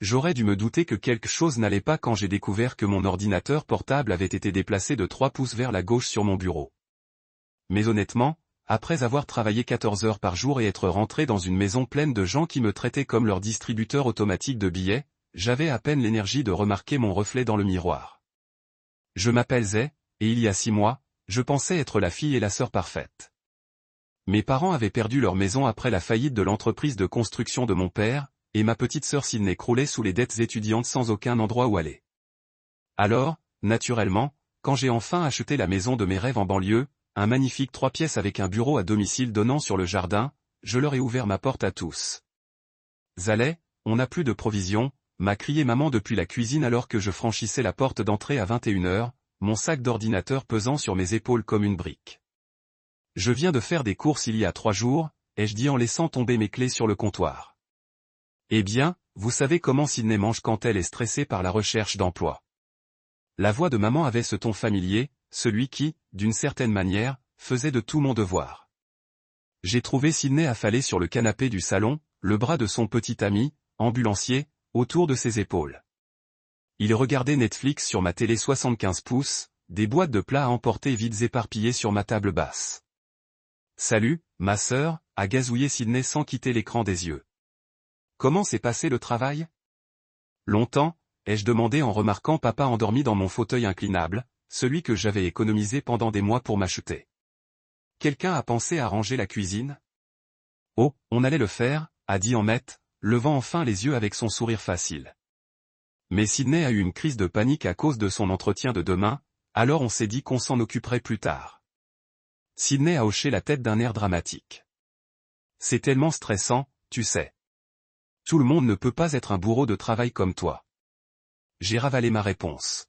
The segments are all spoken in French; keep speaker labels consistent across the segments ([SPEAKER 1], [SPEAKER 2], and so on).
[SPEAKER 1] J'aurais dû me douter que quelque chose n'allait pas quand j'ai découvert que mon ordinateur portable avait été déplacé de 3 pouces vers la gauche sur mon bureau. Mais honnêtement, après avoir travaillé 14 heures par jour et être rentré dans une maison pleine de gens qui me traitaient comme leur distributeur automatique de billets, j'avais à peine l'énergie de remarquer mon reflet dans le miroir. Je m'appelle Zay, et il y a 6 mois, je pensais être la fille et la sœur parfaite. Mes parents avaient perdu leur maison après la faillite de l'entreprise de construction de mon père, et ma petite sœur Sydney croulait sous les dettes étudiantes sans aucun endroit où aller. Alors, naturellement, quand j'ai enfin acheté la maison de mes rêves en banlieue, un magnifique 3 pièces avec un bureau à domicile donnant sur le jardin, je leur ai ouvert ma porte à tous. Zaleh, on n'a plus de provisions, m'a crié maman depuis la cuisine alors que je franchissais la porte d'entrée à 21 heures, mon sac d'ordinateur pesant sur mes épaules comme une brique. Je viens de faire des courses il y a 3 jours, ai-je dit en laissant tomber mes clés sur le comptoir. Eh bien, vous savez comment Sydney mange quand elle est stressée par la recherche d'emploi. La voix de maman avait ce ton familier, celui qui, d'une certaine manière, faisait de tout mon devoir. J'ai trouvé Sydney affalée sur le canapé du salon, le bras de son petit ami, ambulancier, autour de ses épaules. Il regardait Netflix sur ma télé 75 pouces, des boîtes de plats à emporter vides éparpillées sur ma table basse. Salut, ma sœur, a gazouillé Sydney sans quitter l'écran des yeux. Comment s'est passé le travail? Longtemps, ai-je demandé en remarquant papa endormi dans mon fauteuil inclinable, celui que j'avais économisé pendant des mois pour m'acheter. Quelqu'un a pensé à ranger la cuisine? Oh, on allait le faire, a dit Emmett, levant enfin les yeux avec son sourire facile. Mais Sydney a eu une crise de panique à cause de son entretien de demain, alors on s'est dit qu'on s'en occuperait plus tard. Sydney a hoché la tête d'un air dramatique. C'est tellement stressant, tu sais. Tout le monde ne peut pas être un bourreau de travail comme toi. J'ai ravalé ma réponse.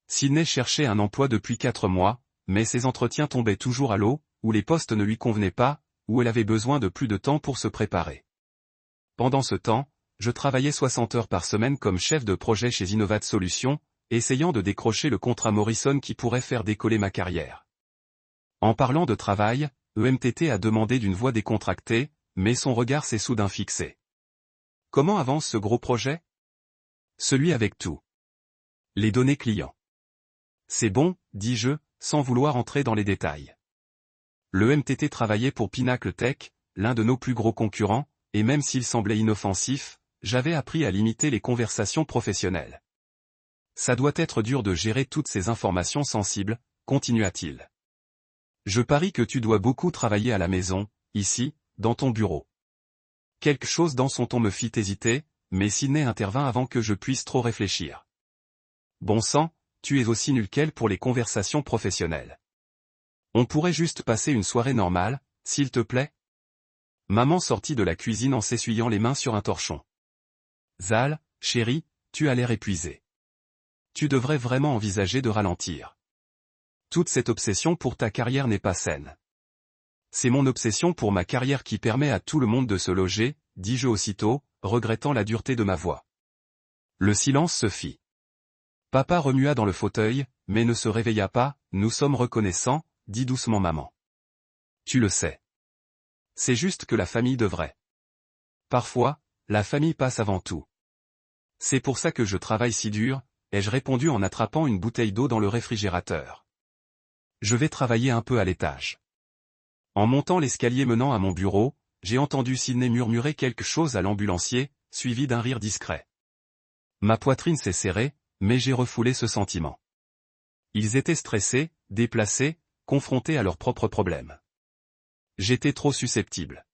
[SPEAKER 1] Sydney cherchait un emploi depuis 4 mois, mais ses entretiens tombaient toujours à l'eau, ou les postes ne lui convenaient pas, ou elle avait besoin de plus de temps pour se préparer. Pendant ce temps, je travaillais 60 heures par semaine comme chef de projet chez Innovat Solutions, essayant de décrocher le contrat Morrison qui pourrait faire décoller ma carrière. En parlant de travail, EMTT a demandé d'une voix décontractée, mais son regard s'est soudain fixé. Comment avance ce gros projet? Celui avec tout. Les données clients. C'est bon, dis-je, sans vouloir entrer dans les détails. Le MTT travaillait pour Pinnacle Tech, l'un de nos plus gros concurrents, et même s'il semblait inoffensif, j'avais appris à limiter les conversations professionnelles. Ça doit être dur de gérer toutes ces informations sensibles, continua-t-il. Je parie que tu dois beaucoup travailler à la maison, ici, dans ton bureau. Quelque chose dans son ton me fit hésiter, mais Sydney intervint avant que je puisse trop réfléchir. Bon sang, tu es aussi nul qu'elle pour les conversations professionnelles. On pourrait juste passer une soirée normale, s'il te plaît? Maman sortit de la cuisine en s'essuyant les mains sur un torchon. Zal, chérie, tu as l'air épuisé. Tu devrais vraiment envisager de ralentir. Toute cette obsession pour ta carrière n'est pas saine. C'est mon obsession pour ma carrière qui permet à tout le monde de se loger, dis-je aussitôt, regrettant la dureté de ma voix. Le silence se fit. Papa remua dans le fauteuil, mais ne se réveilla pas, nous sommes reconnaissants, dit doucement maman. Tu le sais. C'est juste que la famille devrait. Parfois, la famille passe avant tout. C'est pour ça que je travaille si dur, ai-je répondu en attrapant une bouteille d'eau dans le réfrigérateur. Je vais travailler un peu à l'étage. En montant l'escalier menant à mon bureau, j'ai entendu Sydney murmurer quelque chose à l'ambulancier, suivi d'un rire discret. Ma poitrine s'est serrée, mais j'ai refoulé ce sentiment. Ils étaient stressés, déplacés, confrontés à leurs propres problèmes. J'étais trop susceptible.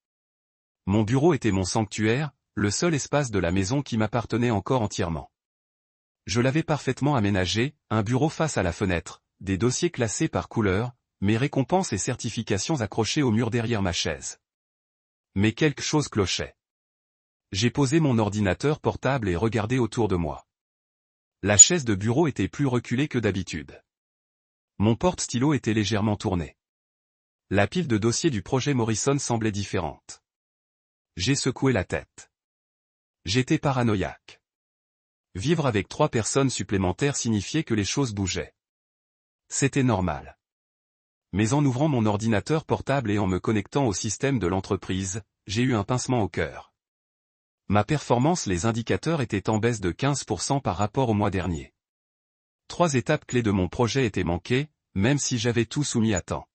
[SPEAKER 1] Mon bureau était mon sanctuaire, le seul espace de la maison qui m'appartenait encore entièrement. Je l'avais parfaitement aménagé, un bureau face à la fenêtre, des dossiers classés par couleur, mes récompenses et certifications accrochées au mur derrière ma chaise. Mais quelque chose clochait. J'ai posé mon ordinateur portable et regardé autour de moi. La chaise de bureau était plus reculée que d'habitude. Mon porte-stylo était légèrement tourné. La pile de dossiers du projet Morrison semblait différente. J'ai secoué la tête. J'étais paranoïaque. Vivre avec 3 personnes supplémentaires signifiait que les choses bougeaient. C'était normal. Mais en ouvrant mon ordinateur portable et en me connectant au système de l'entreprise, j'ai eu un pincement au cœur. Ma performance, les indicateurs étaient en baisse de 15% par rapport au mois dernier. 3 étapes clés de mon projet étaient manquées, même si j'avais tout soumis à temps.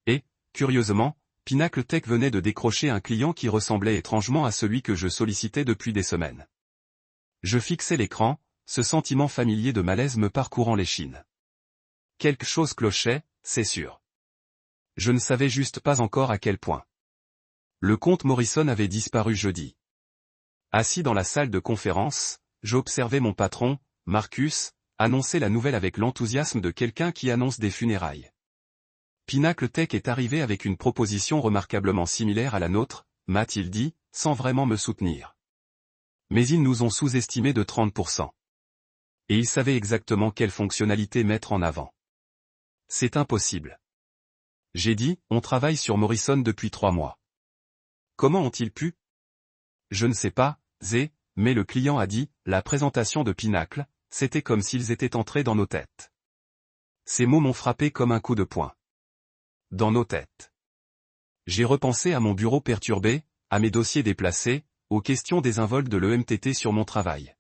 [SPEAKER 1] Et, curieusement, Pinacle Tech venait de décrocher un client qui ressemblait étrangement à celui que je sollicitais depuis des semaines. Je fixais l'écran, ce sentiment familier de malaise me parcourant l'échine. Quelque chose clochait, c'est sûr. Je ne savais juste pas encore à quel point. Le compte Morrison avait disparu jeudi. Assis dans la salle de conférence, j'observais mon patron, Marcus, annoncer la nouvelle avec l'enthousiasme de quelqu'un qui annonce des funérailles. Pinacle Tech est arrivé avec une proposition remarquablement similaire à la nôtre, m'a-t-il dit, sans vraiment me soutenir. Mais ils nous ont sous-estimé de 30%. Et ils savaient exactement quelle fonctionnalité mettre en avant. C'est impossible. J'ai dit, on travaille sur Morrison depuis 3 mois. Comment ont-ils pu? Je ne sais pas, mais le client a dit, la présentation de Pinacle, c'était comme s'ils étaient entrés dans nos têtes. Ces mots m'ont frappé comme un coup de poing. Dans nos têtes. J'ai repensé à mon bureau perturbé, à mes dossiers déplacés, aux questions désinvoltes de l'EMTT sur mon travail.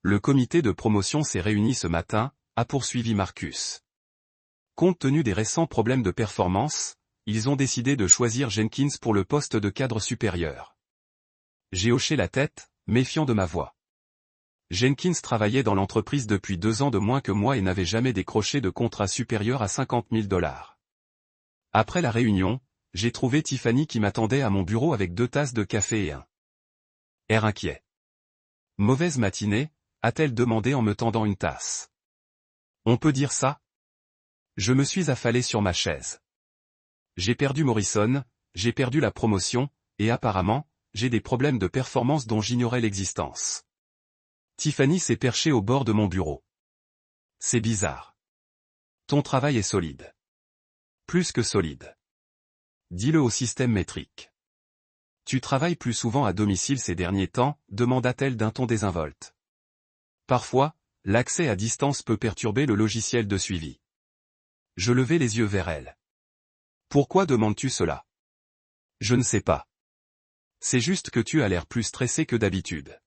[SPEAKER 1] Le comité de promotion s'est réuni ce matin, a poursuivi Marcus. Compte tenu des récents problèmes de performance, ils ont décidé de choisir Jenkins pour le poste de cadre supérieur. J'ai hoché la tête, méfiant de ma voix. Jenkins travaillait dans l'entreprise depuis 2 ans de moins que moi et n'avait jamais décroché de contrat supérieur à 50 000 $. Après la réunion, j'ai trouvé Tiffany qui m'attendait à mon bureau avec 2 tasses de café et un air inquiet. Mauvaise matinée, a-t-elle demandé en me tendant une tasse. On peut dire ça? Je me suis affalé sur ma chaise. J'ai perdu Morrison, j'ai perdu la promotion, et apparemment, j'ai des problèmes de performance dont j'ignorais l'existence. Tiffany s'est perchée au bord de mon bureau. C'est bizarre. Ton travail est solide. Plus que solide. Dis-le au système métrique. Tu travailles plus souvent à domicile ces derniers temps, demanda-t-elle d'un ton désinvolte. Parfois, l'accès à distance peut perturber le logiciel de suivi. Je levai les yeux vers elle. Pourquoi demandes-tu cela? Je ne sais pas. C'est juste que tu as l'air plus stressé que d'habitude.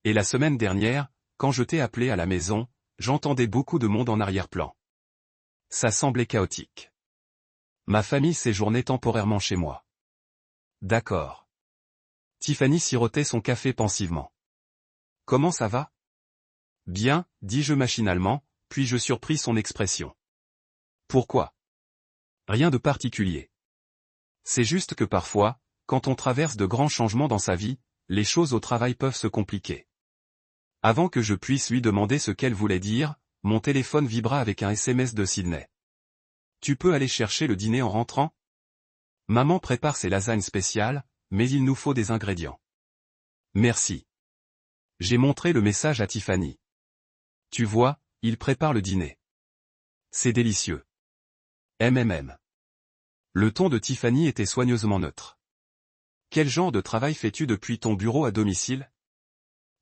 [SPEAKER 1] Et la semaine dernière, quand je t'ai appelé à la maison, j'entendais beaucoup de monde en arrière-plan. Ça semblait chaotique. Ma famille séjournait temporairement chez moi. D'accord. Tiffany sirotait son café pensivement. Comment ça va? Bien, dis-je machinalement, puis je surpris son expression. Pourquoi? Rien de particulier. C'est juste que parfois, quand on traverse de grands changements dans sa vie, les choses au travail peuvent se compliquer. Avant que je puisse lui demander ce qu'elle voulait dire, mon téléphone vibra avec un SMS de Sydney. Tu peux aller chercher le dîner en rentrant? Maman prépare ses lasagnes spéciales, mais il nous faut des ingrédients. Merci. J'ai montré le message à Tiffany. Tu vois, il prépare le dîner. C'est délicieux. MMM. Le ton de Tiffany était soigneusement neutre. Quel genre de travail fais-tu depuis ton bureau à domicile?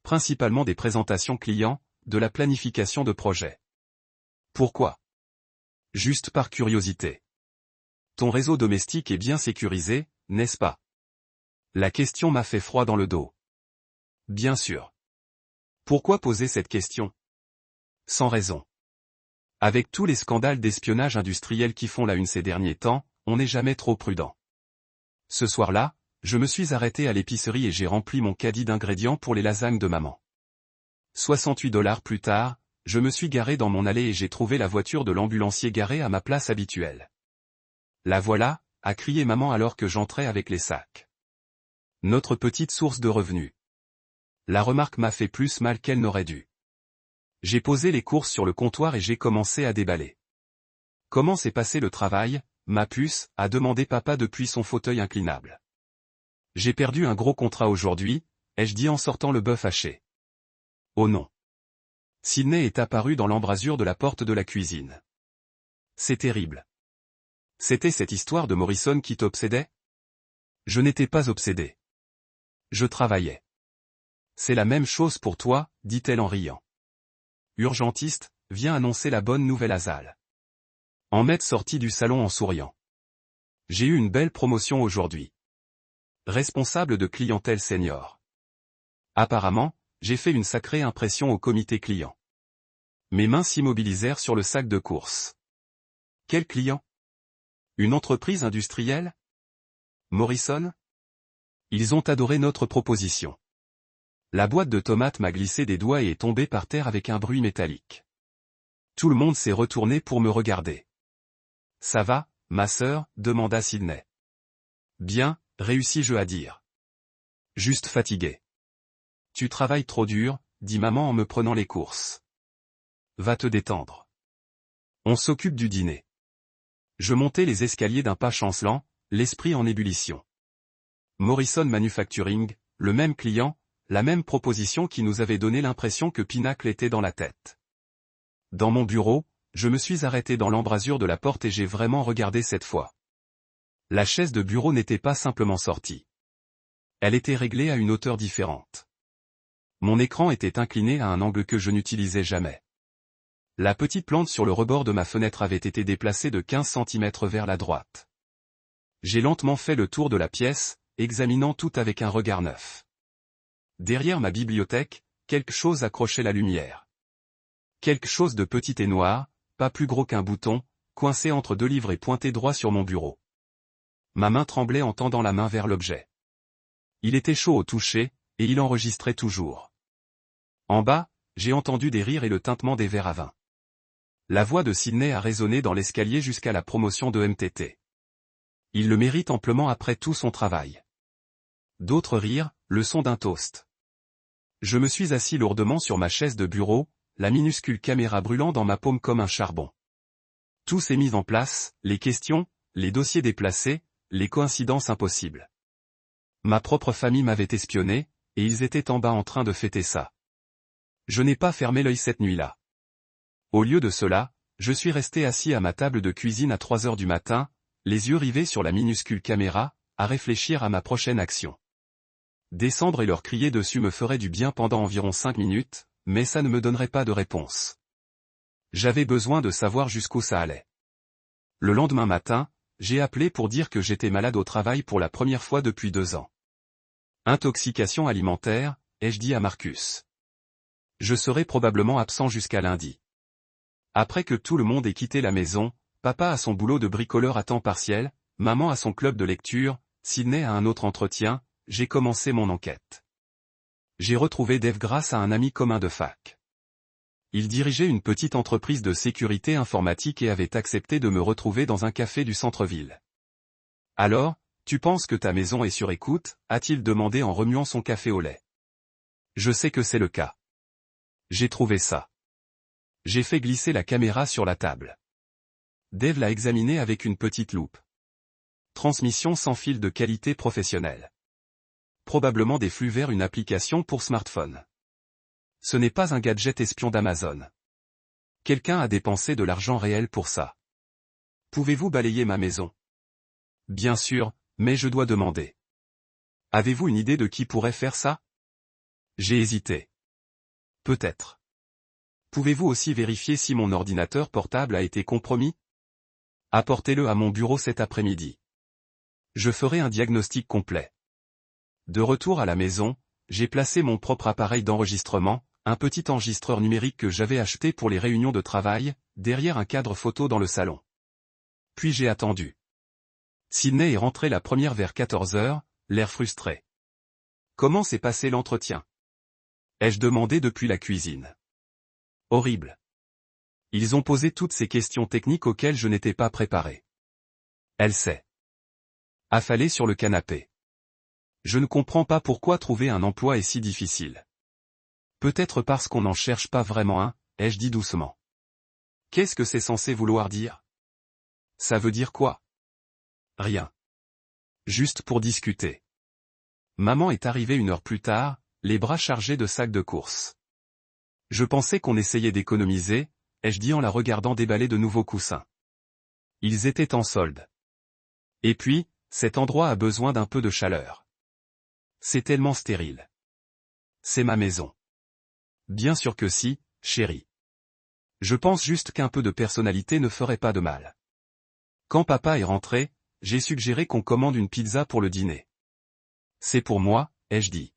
[SPEAKER 1] Principalement des présentations clients, de la planification de projets. Pourquoi? Juste par curiosité. Ton réseau domestique est bien sécurisé, n'est-ce pas? La question m'a fait froid dans le dos. Bien sûr. Pourquoi poser cette question? Sans raison. Avec tous les scandales d'espionnage industriel qui font la une ces derniers temps, on n'est jamais trop prudent. Ce soir-là, je me suis arrêté à l'épicerie et j'ai rempli mon caddie d'ingrédients pour les lasagnes de maman. 68 $ plus tard, je me suis garé dans mon allée et j'ai trouvé la voiture de l'ambulancier garée à ma place habituelle. La voilà, a crié maman alors que j'entrais avec les sacs. Notre petite source de revenus. La remarque m'a fait plus mal qu'elle n'aurait dû. J'ai posé les courses sur le comptoir et j'ai commencé à déballer. Comment s'est passé le travail, ma puce, a demandé papa depuis son fauteuil inclinable. J'ai perdu un gros contrat aujourd'hui, ai-je dit en sortant le bœuf haché. Oh non. Sydney est apparu dans l'embrasure de la porte de la cuisine. C'est terrible. C'était cette histoire de Morrison qui t'obsédait? Je n'étais pas obsédé. Je travaillais. C'est la même chose pour toi, dit-elle en riant. Urgentiste, viens annoncer la bonne nouvelle à Zal. Ahmed sortit du salon en souriant. J'ai eu une belle promotion aujourd'hui. Responsable de clientèle senior. Apparemment, j'ai fait une sacrée impression au comité client. Mes mains s'immobilisèrent sur le sac de course. Quel client? Une entreprise industrielle? Morrison? Ils ont adoré notre proposition. La boîte de tomates m'a glissé des doigts et est tombée par terre avec un bruit métallique. Tout le monde s'est retourné pour me regarder. Ça va, ma sœur? Demanda Sydney. Bien, réussis-je à dire. Juste fatigué. Tu travailles trop dur, dit maman en me prenant les courses. Va te détendre. On s'occupe du dîner. Je montais les escaliers d'un pas chancelant, l'esprit en ébullition. Morrison Manufacturing, le même client, la même proposition qui nous avait donné l'impression que Pinacle était dans la tête. Dans mon bureau, je me suis arrêté dans l'embrasure de la porte et j'ai vraiment regardé cette fois. La chaise de bureau n'était pas simplement sortie. Elle était réglée à une hauteur différente. Mon écran était incliné à un angle que je n'utilisais jamais. La petite plante sur le rebord de ma fenêtre avait été déplacée de 15 cm vers la droite. J'ai lentement fait le tour de la pièce, examinant tout avec un regard neuf. Derrière ma bibliothèque, quelque chose accrochait la lumière. Quelque chose de petit et noir, pas plus gros qu'un bouton, coincé entre deux livres et pointé droit sur mon bureau. Ma main tremblait en tendant la main vers l'objet. Il était chaud au toucher, et il enregistrait toujours. En bas, j'ai entendu des rires et le tintement des verres à vin. La voix de Sydney a résonné dans l'escalier jusqu'à la promotion de MTT. Il le mérite amplement après tout son travail. D'autres rires, le son d'un toast. Je me suis assis lourdement sur ma chaise de bureau, la minuscule caméra brûlant dans ma paume comme un charbon. Tout s'est mis en place, les questions, les dossiers déplacés, les coïncidences impossibles. Ma propre famille m'avait espionné, et ils étaient en bas en train de fêter ça. Je n'ai pas fermé l'œil cette nuit-là. Au lieu de cela, je suis resté assis à ma table de cuisine à 3 heures du matin, les yeux rivés sur la minuscule caméra, à réfléchir à ma prochaine action. Descendre et leur crier dessus me ferait du bien pendant environ 5 minutes, mais ça ne me donnerait pas de réponse. J'avais besoin de savoir jusqu'où ça allait. Le lendemain matin, j'ai appelé pour dire que j'étais malade au travail pour la première fois depuis 2 ans. Intoxication alimentaire, ai-je dit à Marcus. Je serai probablement absent jusqu'à lundi. Après que tout le monde ait quitté la maison, papa a son boulot de bricoleur à temps partiel, maman a son club de lecture, Sydney a un autre entretien, j'ai commencé mon enquête. J'ai retrouvé Dave grâce à un ami commun de fac. Il dirigeait une petite entreprise de sécurité informatique et avait accepté de me retrouver dans un café du centre-ville. Alors, tu penses que ta maison est sur écoute, a-t-il demandé en remuant son café au lait. Je sais que c'est le cas. J'ai trouvé ça. J'ai fait glisser la caméra sur la table. Dave l'a examinée avec une petite loupe. Transmission sans fil de qualité professionnelle. Probablement des flux vers une application pour smartphone. Ce n'est pas un gadget espion d'Amazon. Quelqu'un a dépensé de l'argent réel pour ça. Pouvez-vous balayer ma maison? Bien sûr, mais je dois demander. Avez-vous une idée de qui pourrait faire ça? J'ai hésité. Peut-être. Pouvez-vous aussi vérifier si mon ordinateur portable a été compromis? Apportez-le à mon bureau cet après-midi. Je ferai un diagnostic complet. De retour à la maison, j'ai placé mon propre appareil d'enregistrement, un petit enregistreur numérique que j'avais acheté pour les réunions de travail, derrière un cadre photo dans le salon. Puis j'ai attendu. Sydney est rentrée la première vers 14 heures, l'air frustré. Comment s'est passé l'entretien? Ai-je demandé depuis la cuisine. Horrible. Ils ont posé toutes ces questions techniques auxquelles je n'étais pas préparé. Elle s'est affalée sur le canapé. Je ne comprends pas pourquoi trouver un emploi est si difficile. Peut-être parce qu'on n'en cherche pas vraiment un, ai-je dit doucement. Qu'est-ce que c'est censé vouloir dire? Ça veut dire quoi? Rien. Juste pour discuter. Maman est arrivée 1 heure plus tard, les bras chargés de sacs de courses. Je pensais qu'on essayait d'économiser, ai-je dit en la regardant déballer de nouveaux coussins. Ils étaient en solde. Et puis, cet endroit a besoin d'un peu de chaleur. C'est tellement stérile. C'est ma maison. Bien sûr que si, chérie. Je pense juste qu'un peu de personnalité ne ferait pas de mal. Quand papa est rentré, j'ai suggéré qu'on commande une pizza pour le dîner. C'est pour moi, ai-je dit.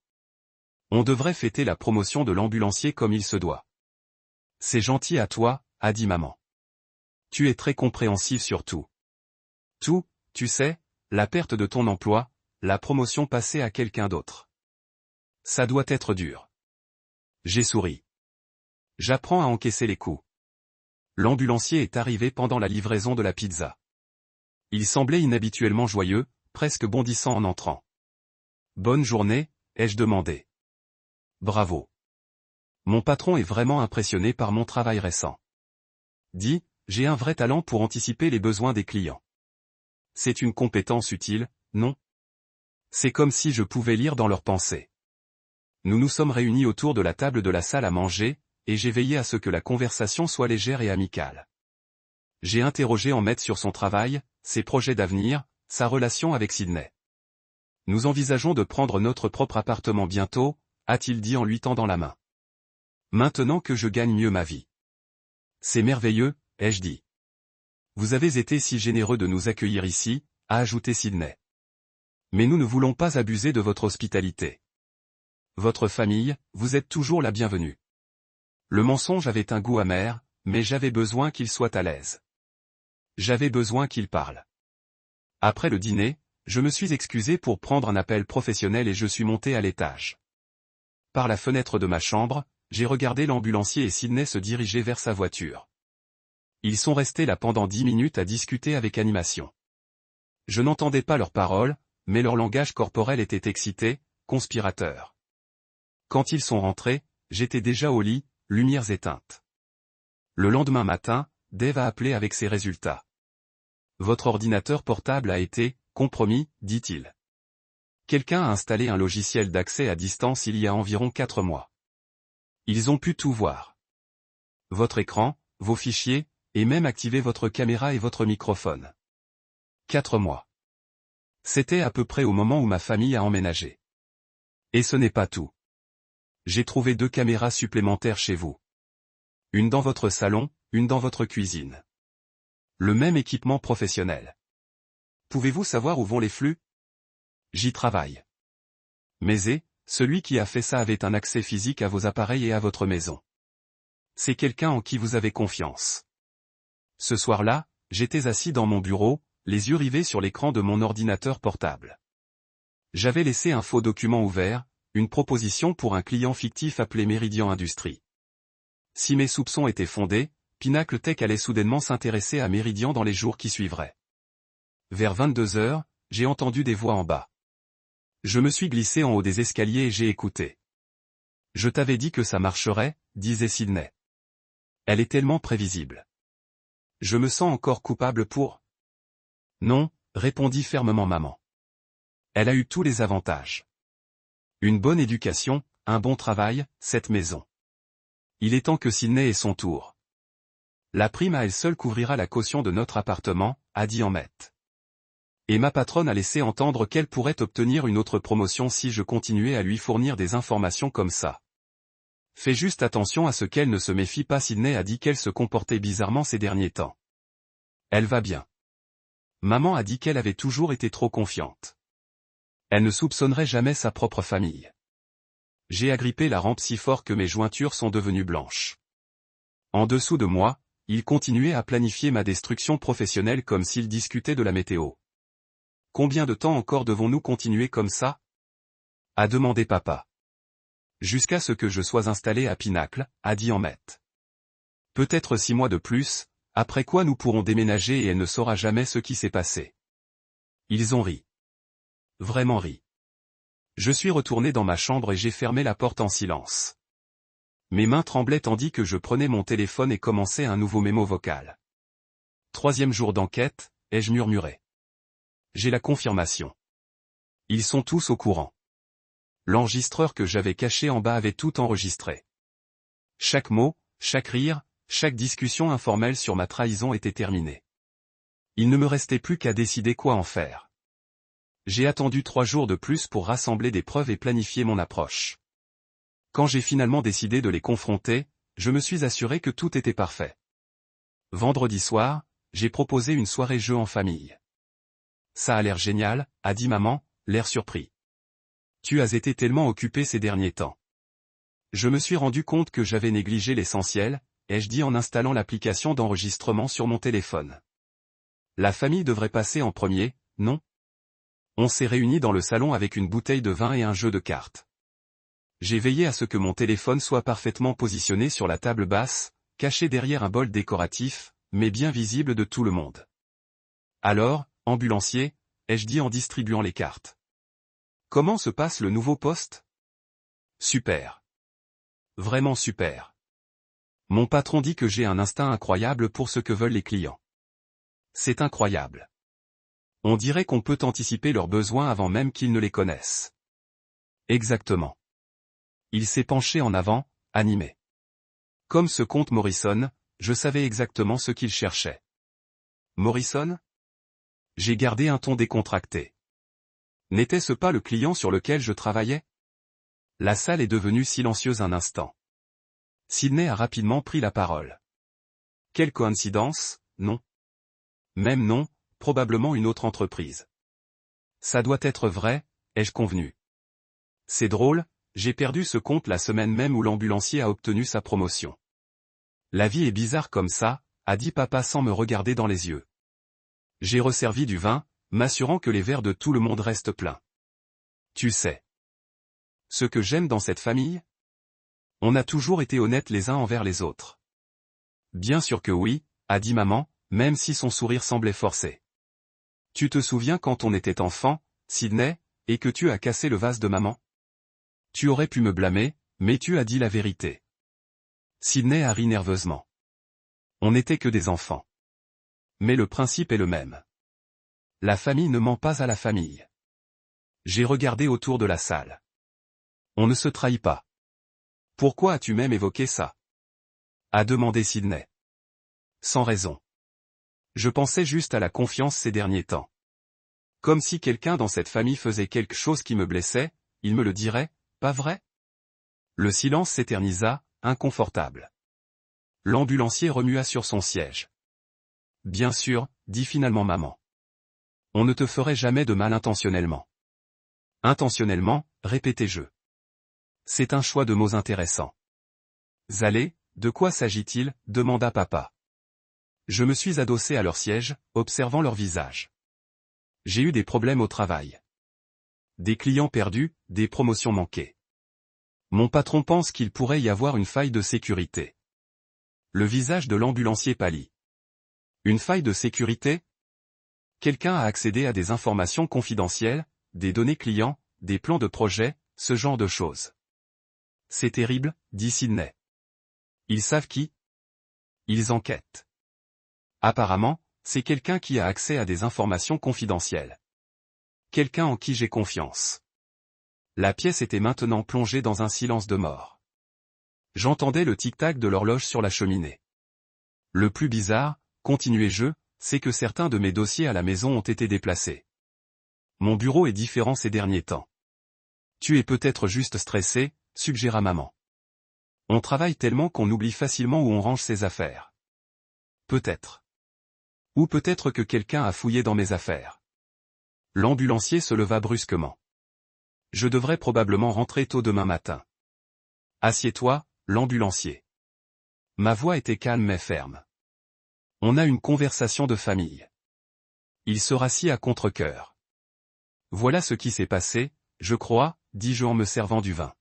[SPEAKER 1] On devrait fêter la promotion de l'ambulancier comme il se doit. C'est gentil à toi, a dit maman. Tu es très compréhensive sur tout. Tout, tu sais, la perte de ton emploi, la promotion passée à quelqu'un d'autre. Ça doit être dur. J'ai souri. J'apprends à encaisser les coups. L'ambulancier est arrivé pendant la livraison de la pizza. Il semblait inhabituellement joyeux, presque bondissant en entrant. Bonne journée, ai-je demandé. Bravo. Mon patron est vraiment impressionné par mon travail récent. Dis, j'ai un vrai talent pour anticiper les besoins des clients. C'est une compétence utile, non? C'est comme si je pouvais lire dans leurs pensées. Nous nous sommes réunis autour de la table de la salle à manger, et j'ai veillé à ce que la conversation soit légère et amicale. J'ai interrogé Ahmed sur son travail, ses projets d'avenir, sa relation avec Sydney. Nous envisageons de prendre notre propre appartement bientôt, a-t-il dit en lui tendant la main. Maintenant que je gagne mieux ma vie. C'est merveilleux, ai-je dit. Vous avez été si généreux de nous accueillir ici, a ajouté Sydney. Mais nous ne voulons pas abuser de votre hospitalité. Votre famille, vous êtes toujours la bienvenue. Le mensonge avait un goût amer, mais j'avais besoin qu'il soit à l'aise. J'avais besoin qu'il parle. Après le dîner, je me suis excusé pour prendre un appel professionnel et je suis monté à l'étage. Par la fenêtre de ma chambre, j'ai regardé l'ambulancier et Sydney se diriger vers sa voiture. Ils sont restés là pendant 10 minutes à discuter avec animation. Je n'entendais pas leurs paroles, mais leur langage corporel était excité, conspirateur. Quand ils sont rentrés, j'étais déjà au lit, lumières éteintes. Le lendemain matin, Dave a appelé avec ses résultats. Votre ordinateur portable a été compromis, dit-il. Quelqu'un a installé un logiciel d'accès à distance il y a environ 4 mois. Ils ont pu tout voir. Votre écran, vos fichiers, et même activer votre caméra et votre microphone. 4 mois. C'était à peu près au moment où ma famille a emménagé. Et ce n'est pas tout. J'ai trouvé 2 caméras supplémentaires chez vous. Une dans votre salon, une dans votre cuisine. Le même équipement professionnel. Pouvez-vous savoir où vont les flux? J'y travaille. Mais celui qui a fait ça avait un accès physique à vos appareils et à votre maison. C'est quelqu'un en qui vous avez confiance. Ce soir-là, j'étais assis dans mon bureau, les yeux rivés sur l'écran de mon ordinateur portable. J'avais laissé un faux document ouvert, une proposition pour un client fictif appelé Meridian Industries. Si mes soupçons étaient fondés, Pinnacle Tech allait soudainement s'intéresser à Meridian dans les jours qui suivraient. Vers 22 heures, j'ai entendu des voix en bas. Je me suis glissé en haut des escaliers et j'ai écouté. Je t'avais dit que ça marcherait, disait Sydney. Elle est tellement prévisible. Je me sens encore coupable pour... Non, répondit fermement maman. Elle a eu tous les avantages. Une bonne éducation, un bon travail, cette maison. Il est temps que Sydney ait son tour. La prime à elle seule couvrira la caution de notre appartement, a dit Ahmed. Et ma patronne a laissé entendre qu'elle pourrait obtenir une autre promotion si je continuais à lui fournir des informations comme ça. Fais juste attention à ce qu'elle ne se méfie pas. Sydney a dit qu'elle se comportait bizarrement ces derniers temps. Elle va bien. Maman a dit qu'elle avait toujours été trop confiante. Elle ne soupçonnerait jamais sa propre famille. J'ai agrippé la rampe si fort que mes jointures sont devenues blanches. En dessous de moi, il continuait à planifier ma destruction professionnelle comme s'il discutait de la météo. Combien de temps encore devons-nous continuer comme ça? A demandé papa. Jusqu'à ce que je sois installé à Pinnacle, a dit Ahmed. Peut-être 6 mois de plus, après quoi nous pourrons déménager et elle ne saura jamais ce qui s'est passé. Ils ont ri. Vraiment ri. Je suis retourné dans ma chambre et j'ai fermé la porte en silence. Mes mains tremblaient tandis que je prenais mon téléphone et commençais un nouveau mémo vocal. 3e jour d'enquête, ai-je murmuré. J'ai la confirmation. Ils sont tous au courant. L'enregistreur que j'avais caché en bas avait tout enregistré. Chaque mot, chaque rire, chaque discussion informelle sur ma trahison était terminée. Il ne me restait plus qu'à décider quoi en faire. J'ai attendu 3 jours de plus pour rassembler des preuves et planifier mon approche. Quand j'ai finalement décidé de les confronter, je me suis assuré que tout était parfait. Vendredi soir, j'ai proposé une soirée jeu en famille. Ça a l'air génial, a dit maman, l'air surpris. Tu as été tellement occupé ces derniers temps. Je me suis rendu compte que j'avais négligé l'essentiel, ai-je dit en installant l'application d'enregistrement sur mon téléphone. La famille devrait passer en premier, non? On s'est réunis dans le salon avec une bouteille de vin et un jeu de cartes. J'ai veillé à ce que mon téléphone soit parfaitement positionné sur la table basse, caché derrière un bol décoratif, mais bien visible de tout le monde. Alors, ambulancier, ai-je dit en distribuant les cartes. Comment se passe le nouveau poste? Super. Vraiment super. Mon patron dit que j'ai un instinct incroyable pour ce que veulent les clients. C'est incroyable. On dirait qu'on peut anticiper leurs besoins avant même qu'ils ne les connaissent. Exactement. Il s'est penché en avant, animé. Comme ce comte Morrison, je savais exactement ce qu'il cherchait. Morrison? J'ai gardé un ton décontracté. N'était-ce pas le client sur lequel je travaillais? La salle est devenue silencieuse un instant. Sidney a rapidement pris la parole. Quelle coïncidence, non? Même non, probablement une autre entreprise. Ça doit être vrai, ai-je convenu. C'est drôle, j'ai perdu ce compte la semaine même où l'ambulancier a obtenu sa promotion. La vie est bizarre comme ça, a dit papa sans me regarder dans les yeux. J'ai resservi du vin, m'assurant que les verres de tout le monde restent pleins. Tu sais. Ce que j'aime dans cette famille? On a toujours été honnêtes les uns envers les autres. Bien sûr que oui, a dit maman, même si son sourire semblait forcé. Tu te souviens quand on était enfant, Sidney, et que tu as cassé le vase de maman? Tu aurais pu me blâmer, mais tu as dit la vérité. Sidney a ri nerveusement. On n'était que des enfants. Mais le principe est le même. La famille ne ment pas à la famille. J'ai regardé autour de la salle. On ne se trahit pas. Pourquoi as-tu même évoqué ça? A demandé Sidney. Sans raison. Je pensais juste à la confiance ces derniers temps. Comme si quelqu'un dans cette famille faisait quelque chose qui me blessait, il me le dirait, pas vrai? Le silence s'éternisa, inconfortable. L'ambulancier remua sur son siège. Bien sûr, dit finalement maman. On ne te ferait jamais de mal intentionnellement. Intentionnellement, répétai-je. C'est un choix de mots intéressant. Zalé, de quoi s'agit-il? Demanda papa. Je me suis adossé à leur siège, observant leur visage. J'ai eu des problèmes au travail. Des clients perdus, des promotions manquées. Mon patron pense qu'il pourrait y avoir une faille de sécurité. Le visage de l'ambulancier pâlit. Une faille de sécurité? Quelqu'un a accédé à des informations confidentielles, des données clients, des plans de projet, ce genre de choses. C'est terrible, dit Sidney. Ils savent qui? Ils enquêtent. Apparemment, c'est quelqu'un qui a accès à des informations confidentielles. Quelqu'un en qui j'ai confiance. La pièce était maintenant plongée dans un silence de mort. J'entendais le tic-tac de l'horloge sur la cheminée. Le plus bizarre, continuai-je, c'est que certains de mes dossiers à la maison ont été déplacés. Mon bureau est différent ces derniers temps. Tu es peut-être juste stressé, suggéra maman. On travaille tellement qu'on oublie facilement où on range ses affaires. Peut-être. Ou peut-être que quelqu'un a fouillé dans mes affaires. L'ambulancier se leva brusquement. Je devrais probablement rentrer tôt demain matin. Assieds-toi, l'ambulancier. Ma voix était calme mais ferme. On a une conversation de famille. Il se rassit à contre-cœur. Voilà ce qui s'est passé, je crois, dis-je en me servant du vin.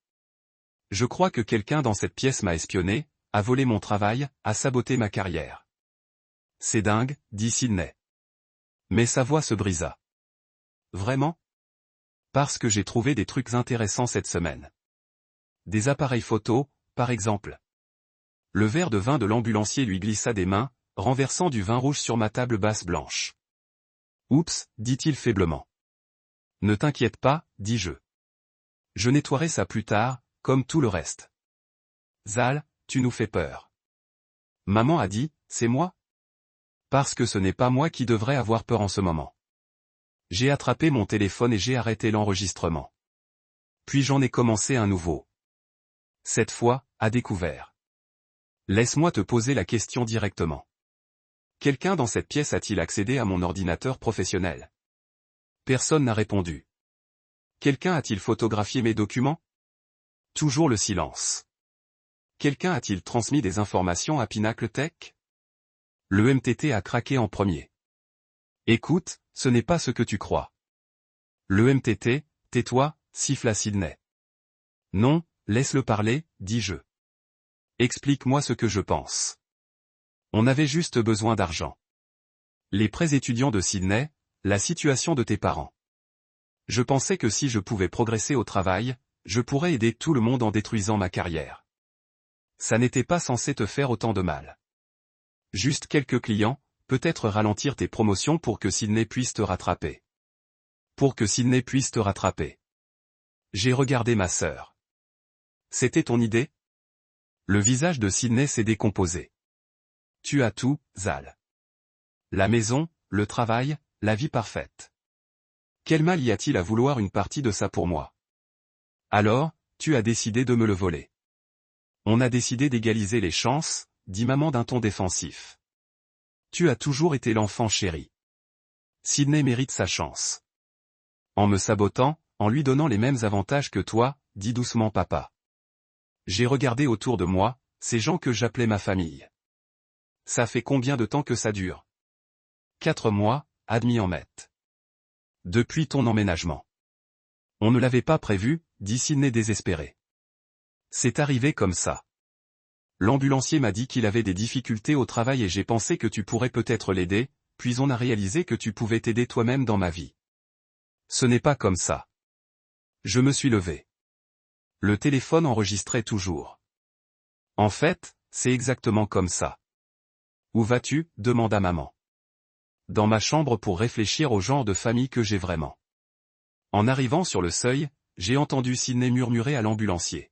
[SPEAKER 1] Je crois que quelqu'un dans cette pièce m'a espionné, a volé mon travail, a saboté ma carrière. C'est dingue, dit Sidney. Mais sa voix se brisa. Vraiment? Parce que j'ai trouvé des trucs intéressants cette semaine. Des appareils photo, par exemple. Le verre de vin de l'ambulancier lui glissa des mains, renversant du vin rouge sur ma table basse blanche. Oups, dit-il faiblement. Ne t'inquiète pas, dis-je. Je nettoierai ça plus tard, comme tout le reste. Zal, tu nous fais peur. Maman a dit, c'est moi? Parce que ce n'est pas moi qui devrais avoir peur en ce moment. J'ai attrapé mon téléphone et j'ai arrêté l'enregistrement. Puis j'en ai commencé un nouveau. Cette fois, à découvert. Laisse-moi te poser la question directement. Quelqu'un dans cette pièce a-t-il accédé à mon ordinateur professionnel? Personne n'a répondu. Quelqu'un a-t-il photographié mes documents? Toujours le silence. Quelqu'un a-t-il transmis des informations à Pinacle Tech? Le MTT a craqué en premier. Écoute, ce n'est pas ce que tu crois. Le MTT, tais-toi, siffla Sydney. Non, laisse-le parler, dis-je. Explique-moi ce que je pense. On avait juste besoin d'argent. Les prêts étudiants de Sydney, la situation de tes parents. Je pensais que si je pouvais progresser au travail, je pourrais aider tout le monde en détruisant ma carrière. Ça n'était pas censé te faire autant de mal. Juste quelques clients, peut-être ralentir tes promotions pour que Sydney puisse te rattraper. Pour que Sydney puisse te rattraper. J'ai regardé ma sœur. C'était ton idée? Le visage de Sydney s'est décomposé. Tu as tout, Zal. La maison, le travail, la vie parfaite. Quel mal y a-t-il à vouloir une partie de ça pour moi? Alors, tu as décidé de me le voler. On a décidé d'égaliser les chances, dit maman d'un ton défensif. Tu as toujours été l'enfant chéri. Sydney mérite sa chance. En me sabotant, en lui donnant les mêmes avantages que toi, dit doucement papa. J'ai regardé autour de moi, ces gens que j'appelais ma famille. Ça fait combien de temps que ça dure? 4 mois, admis en mai. Depuis ton emménagement. On ne l'avait pas prévu, dit Sydney désespéré. C'est arrivé comme ça. L'ambulancier m'a dit qu'il avait des difficultés au travail et j'ai pensé que tu pourrais peut-être l'aider, puis on a réalisé que tu pouvais t'aider toi-même dans ma vie. Ce n'est pas comme ça. Je me suis levé. Le téléphone enregistrait toujours. En fait, c'est exactement comme ça. Où vas-tu? Demanda maman. Dans ma chambre pour réfléchir au genre de famille que j'ai vraiment. En arrivant sur le seuil, j'ai entendu Sydney murmurer à l'ambulancier.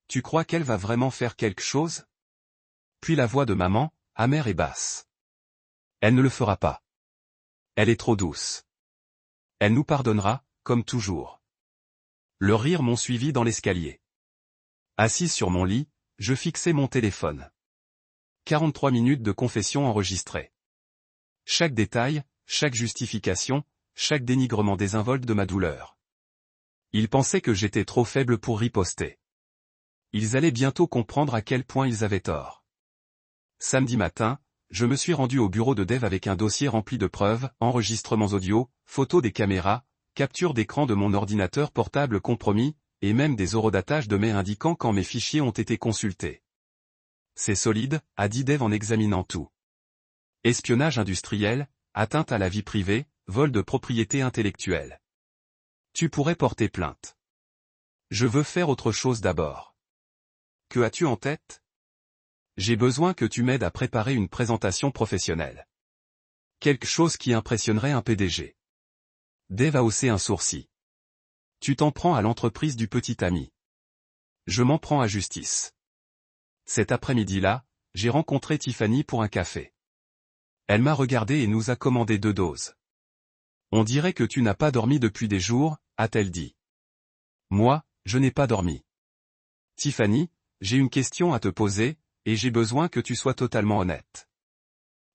[SPEAKER 1] Tu crois qu'elle va vraiment faire quelque chose? Puis la voix de maman, amère et basse. Elle ne le fera pas. Elle est trop douce. Elle nous pardonnera, comme toujours. Le rire m'ont suivi dans l'escalier. Assise sur mon lit, je fixais mon téléphone. 43 minutes de confession enregistrées. Chaque détail, chaque justification, chaque dénigrement désinvolte de ma douleur. Ils pensaient que j'étais trop faible pour riposter. Ils allaient bientôt comprendre à quel point ils avaient tort. Samedi matin, je me suis rendu au bureau de Dev avec un dossier rempli de preuves, enregistrements audio, photos des caméras, captures d'écran de mon ordinateur portable compromis, et même des horodatages de mai indiquant quand mes fichiers ont été consultés. C'est solide, a dit Dev en examinant tout. Espionnage industriel, atteinte à la vie privée, vol de propriété intellectuelle. Tu pourrais porter plainte. Je veux faire autre chose d'abord. Que as-tu en tête? J'ai besoin que tu m'aides à préparer une présentation professionnelle. Quelque chose qui impressionnerait un PDG. Dave a haussé un sourcil. Tu t'en prends à l'entreprise du petit ami. Je m'en prends à justice. Cet après-midi-là, j'ai rencontré Tiffany pour un café. Elle m'a regardé et nous a commandé 2 doses. On dirait que tu n'as pas dormi depuis des jours, a-t-elle dit. Moi, je n'ai pas dormi. Tiffany, j'ai une question à te poser, et j'ai besoin que tu sois totalement honnête.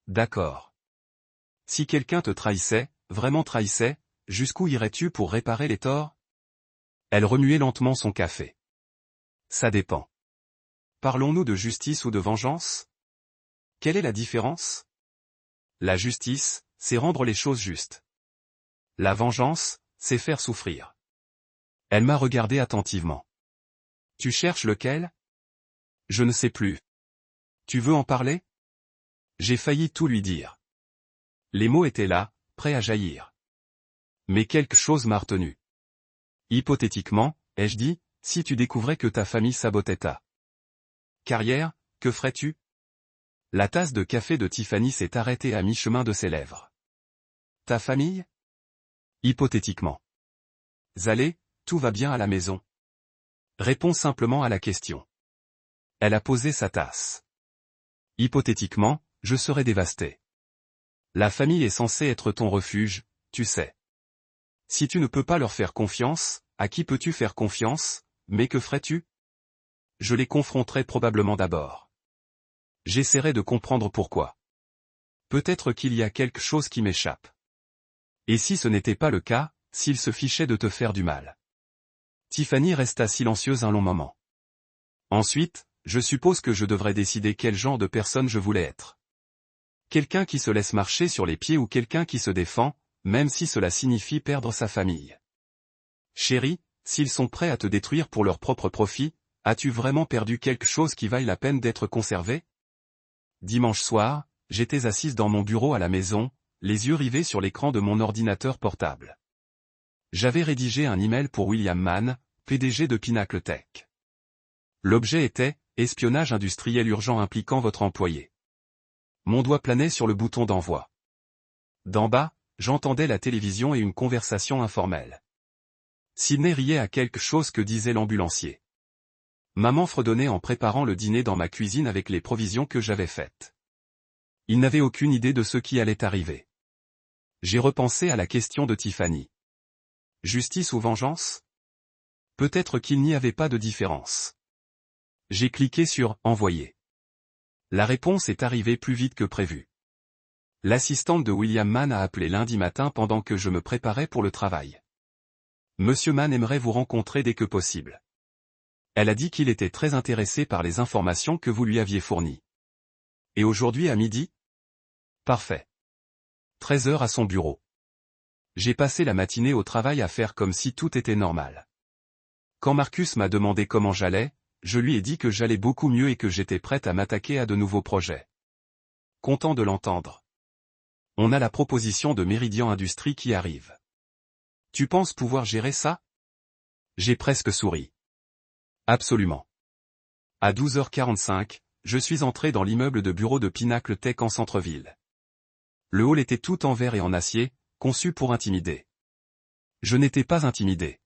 [SPEAKER 1] D'accord. Si quelqu'un te trahissait, vraiment trahissait, jusqu'où irais-tu pour réparer les torts? Elle remuait lentement son café. Ça dépend. Parlons-nous de justice ou de vengeance? Quelle est la différence? La justice, c'est rendre les choses justes. La vengeance, c'est faire souffrir. Elle m'a regardé attentivement. Tu cherches lequel? Je ne sais plus. Tu veux en parler? J'ai failli tout lui dire. Les mots étaient là, prêts à jaillir. Mais quelque chose m'a retenu. Hypothétiquement, ai-je dit, si tu découvrais que ta famille sabotait ta carrière, que ferais-tu? La tasse de café de Tiffany s'est arrêtée à mi-chemin de ses lèvres. Ta famille? Hypothétiquement. Zalé, tout va bien à la maison. Réponds simplement à la question. Elle a posé sa tasse. Hypothétiquement, je serais dévasté. La famille est censée être ton refuge, tu sais. Si tu ne peux pas leur faire confiance, à qui peux-tu faire confiance, mais que ferais-tu? Je les confronterais probablement d'abord. J'essaierai de comprendre pourquoi. Peut-être qu'il y a quelque chose qui m'échappe. Et si ce n'était pas le cas, s'il se fichait de te faire du mal. Tiffany resta silencieuse un long moment. Ensuite, je suppose que je devrais décider quel genre de personne je voulais être. Quelqu'un qui se laisse marcher sur les pieds ou quelqu'un qui se défend, même si cela signifie perdre sa famille. Chérie, s'ils sont prêts à te détruire pour leur propre profit, as-tu vraiment perdu quelque chose qui vaille la peine d'être conservé? Dimanche soir, j'étais assise dans mon bureau à la maison, les yeux rivés sur l'écran de mon ordinateur portable. J'avais rédigé un email pour William Mann, PDG de Pinnacle Tech. L'objet était « Espionnage industriel urgent impliquant votre employé ». Mon doigt planait sur le bouton d'envoi. D'en bas, j'entendais la télévision et une conversation informelle. Sidney riait à quelque chose que disait l'ambulancier. Maman fredonnait en préparant le dîner dans ma cuisine avec les provisions que j'avais faites. Il n'avait aucune idée de ce qui allait arriver. J'ai repensé à la question de Tiffany. Justice ou vengeance? Peut-être qu'il n'y avait pas de différence. J'ai cliqué sur « Envoyer ». La réponse est arrivée plus vite que prévu. L'assistante de William Mann a appelé lundi matin pendant que je me préparais pour le travail. Monsieur Mann aimerait vous rencontrer dès que possible. Elle a dit qu'il était très intéressé par les informations que vous lui aviez fournies. Et aujourd'hui à midi? Parfait. 13 heures à son bureau. J'ai passé la matinée au travail à faire comme si tout était normal. Quand Marcus m'a demandé comment j'allais, je lui ai dit que j'allais beaucoup mieux et que j'étais prête à m'attaquer à de nouveaux projets. Content de l'entendre. On a la proposition de Meridian Industries qui arrive. Tu penses pouvoir gérer ça? J'ai presque souri. Absolument. À 12h45, je suis entré dans l'immeuble de bureau de Pinnacle Tech en centre-ville. Le hall était tout en verre et en acier, conçu pour intimider. Je n'étais pas intimidé.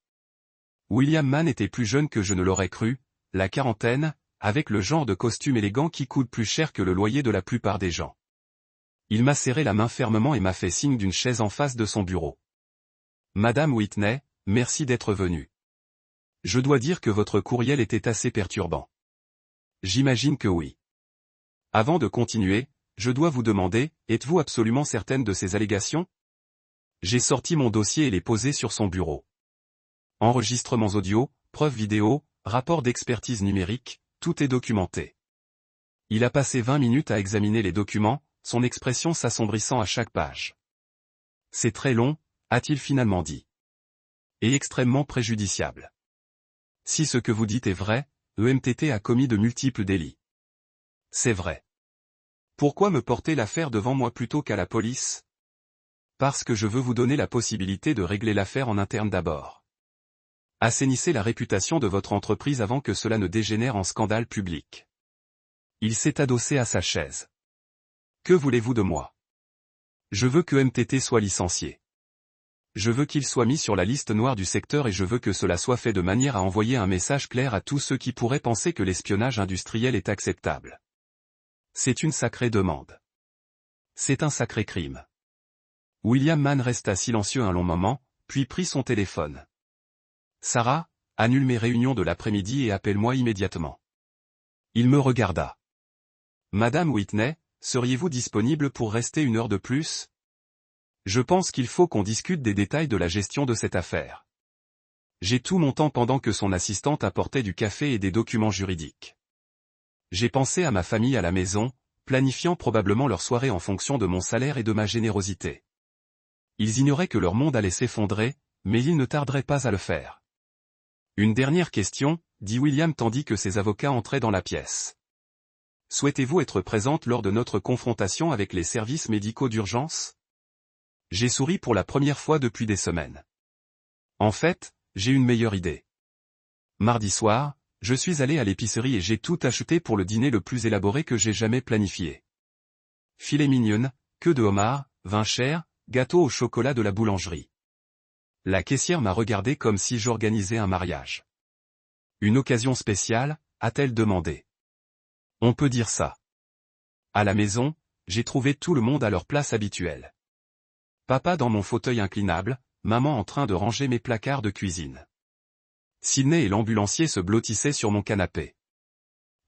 [SPEAKER 1] William Mann était plus jeune que je ne l'aurais cru, la quarantaine, avec le genre de costume élégant qui coûte plus cher que le loyer de la plupart des gens. Il m'a serré la main fermement et m'a fait signe d'une chaise en face de son bureau. Madame Whitney, merci d'être venue. Je dois dire que votre courriel était assez perturbant. J'imagine que oui. Avant de continuer, je dois vous demander, êtes-vous absolument certaine de ces allégations? J'ai sorti mon dossier et l'ai posé sur son bureau. Enregistrements audio, preuves vidéo, rapport d'expertise numérique, tout est documenté. Il a passé 20 minutes à examiner les documents, son expression s'assombrissant à chaque page. C'est très long, a-t-il finalement dit. Et extrêmement préjudiciable. Si ce que vous dites est vrai, EMTT a commis de multiples délits. C'est vrai. Pourquoi me porter l'affaire devant moi plutôt qu'à la police? Parce que je veux vous donner la possibilité de régler l'affaire en interne d'abord. Assainissez la réputation de votre entreprise avant que cela ne dégénère en scandale public. Il s'est adossé à sa chaise. Que voulez-vous de moi? Je veux que EMTT soit licencié. Je veux qu'il soit mis sur la liste noire du secteur et je veux que cela soit fait de manière à envoyer un message clair à tous ceux qui pourraient penser que l'espionnage industriel est acceptable. C'est une sacrée demande. C'est un sacré crime. William Mann resta silencieux un long moment, puis prit son téléphone. Sarah, annule mes réunions de l'après-midi et appelle-moi immédiatement. Il me regarda. Madame Whitney, seriez-vous disponible pour rester 1 heure de plus? Je pense qu'il faut qu'on discute des détails de la gestion de cette affaire. J'ai tout mon temps pendant que son assistante apportait du café et des documents juridiques. J'ai pensé à ma famille à la maison, planifiant probablement leur soirée en fonction de mon salaire et de ma générosité. Ils ignoraient que leur monde allait s'effondrer, mais ils ne tarderaient pas à le faire. Une dernière question, dit William tandis que ses avocats entraient dans la pièce. Souhaitez-vous être présente lors de notre confrontation avec les services médicaux d'urgence? J'ai souri pour la première fois depuis des semaines. En fait, j'ai une meilleure idée. Mardi soir, je suis allé à l'épicerie et j'ai tout acheté pour le dîner le plus élaboré que j'ai jamais planifié. Filet mignon, queue de homard, vin cher, gâteau au chocolat de la boulangerie. La caissière m'a regardé comme si j'organisais un mariage. Une occasion spéciale, a-t-elle demandé. On peut dire ça. À la maison, j'ai trouvé tout le monde à leur place habituelle. Papa dans mon fauteuil inclinable, maman en train de ranger mes placards de cuisine. Sidney et l'ambulancier se blottissaient sur mon canapé.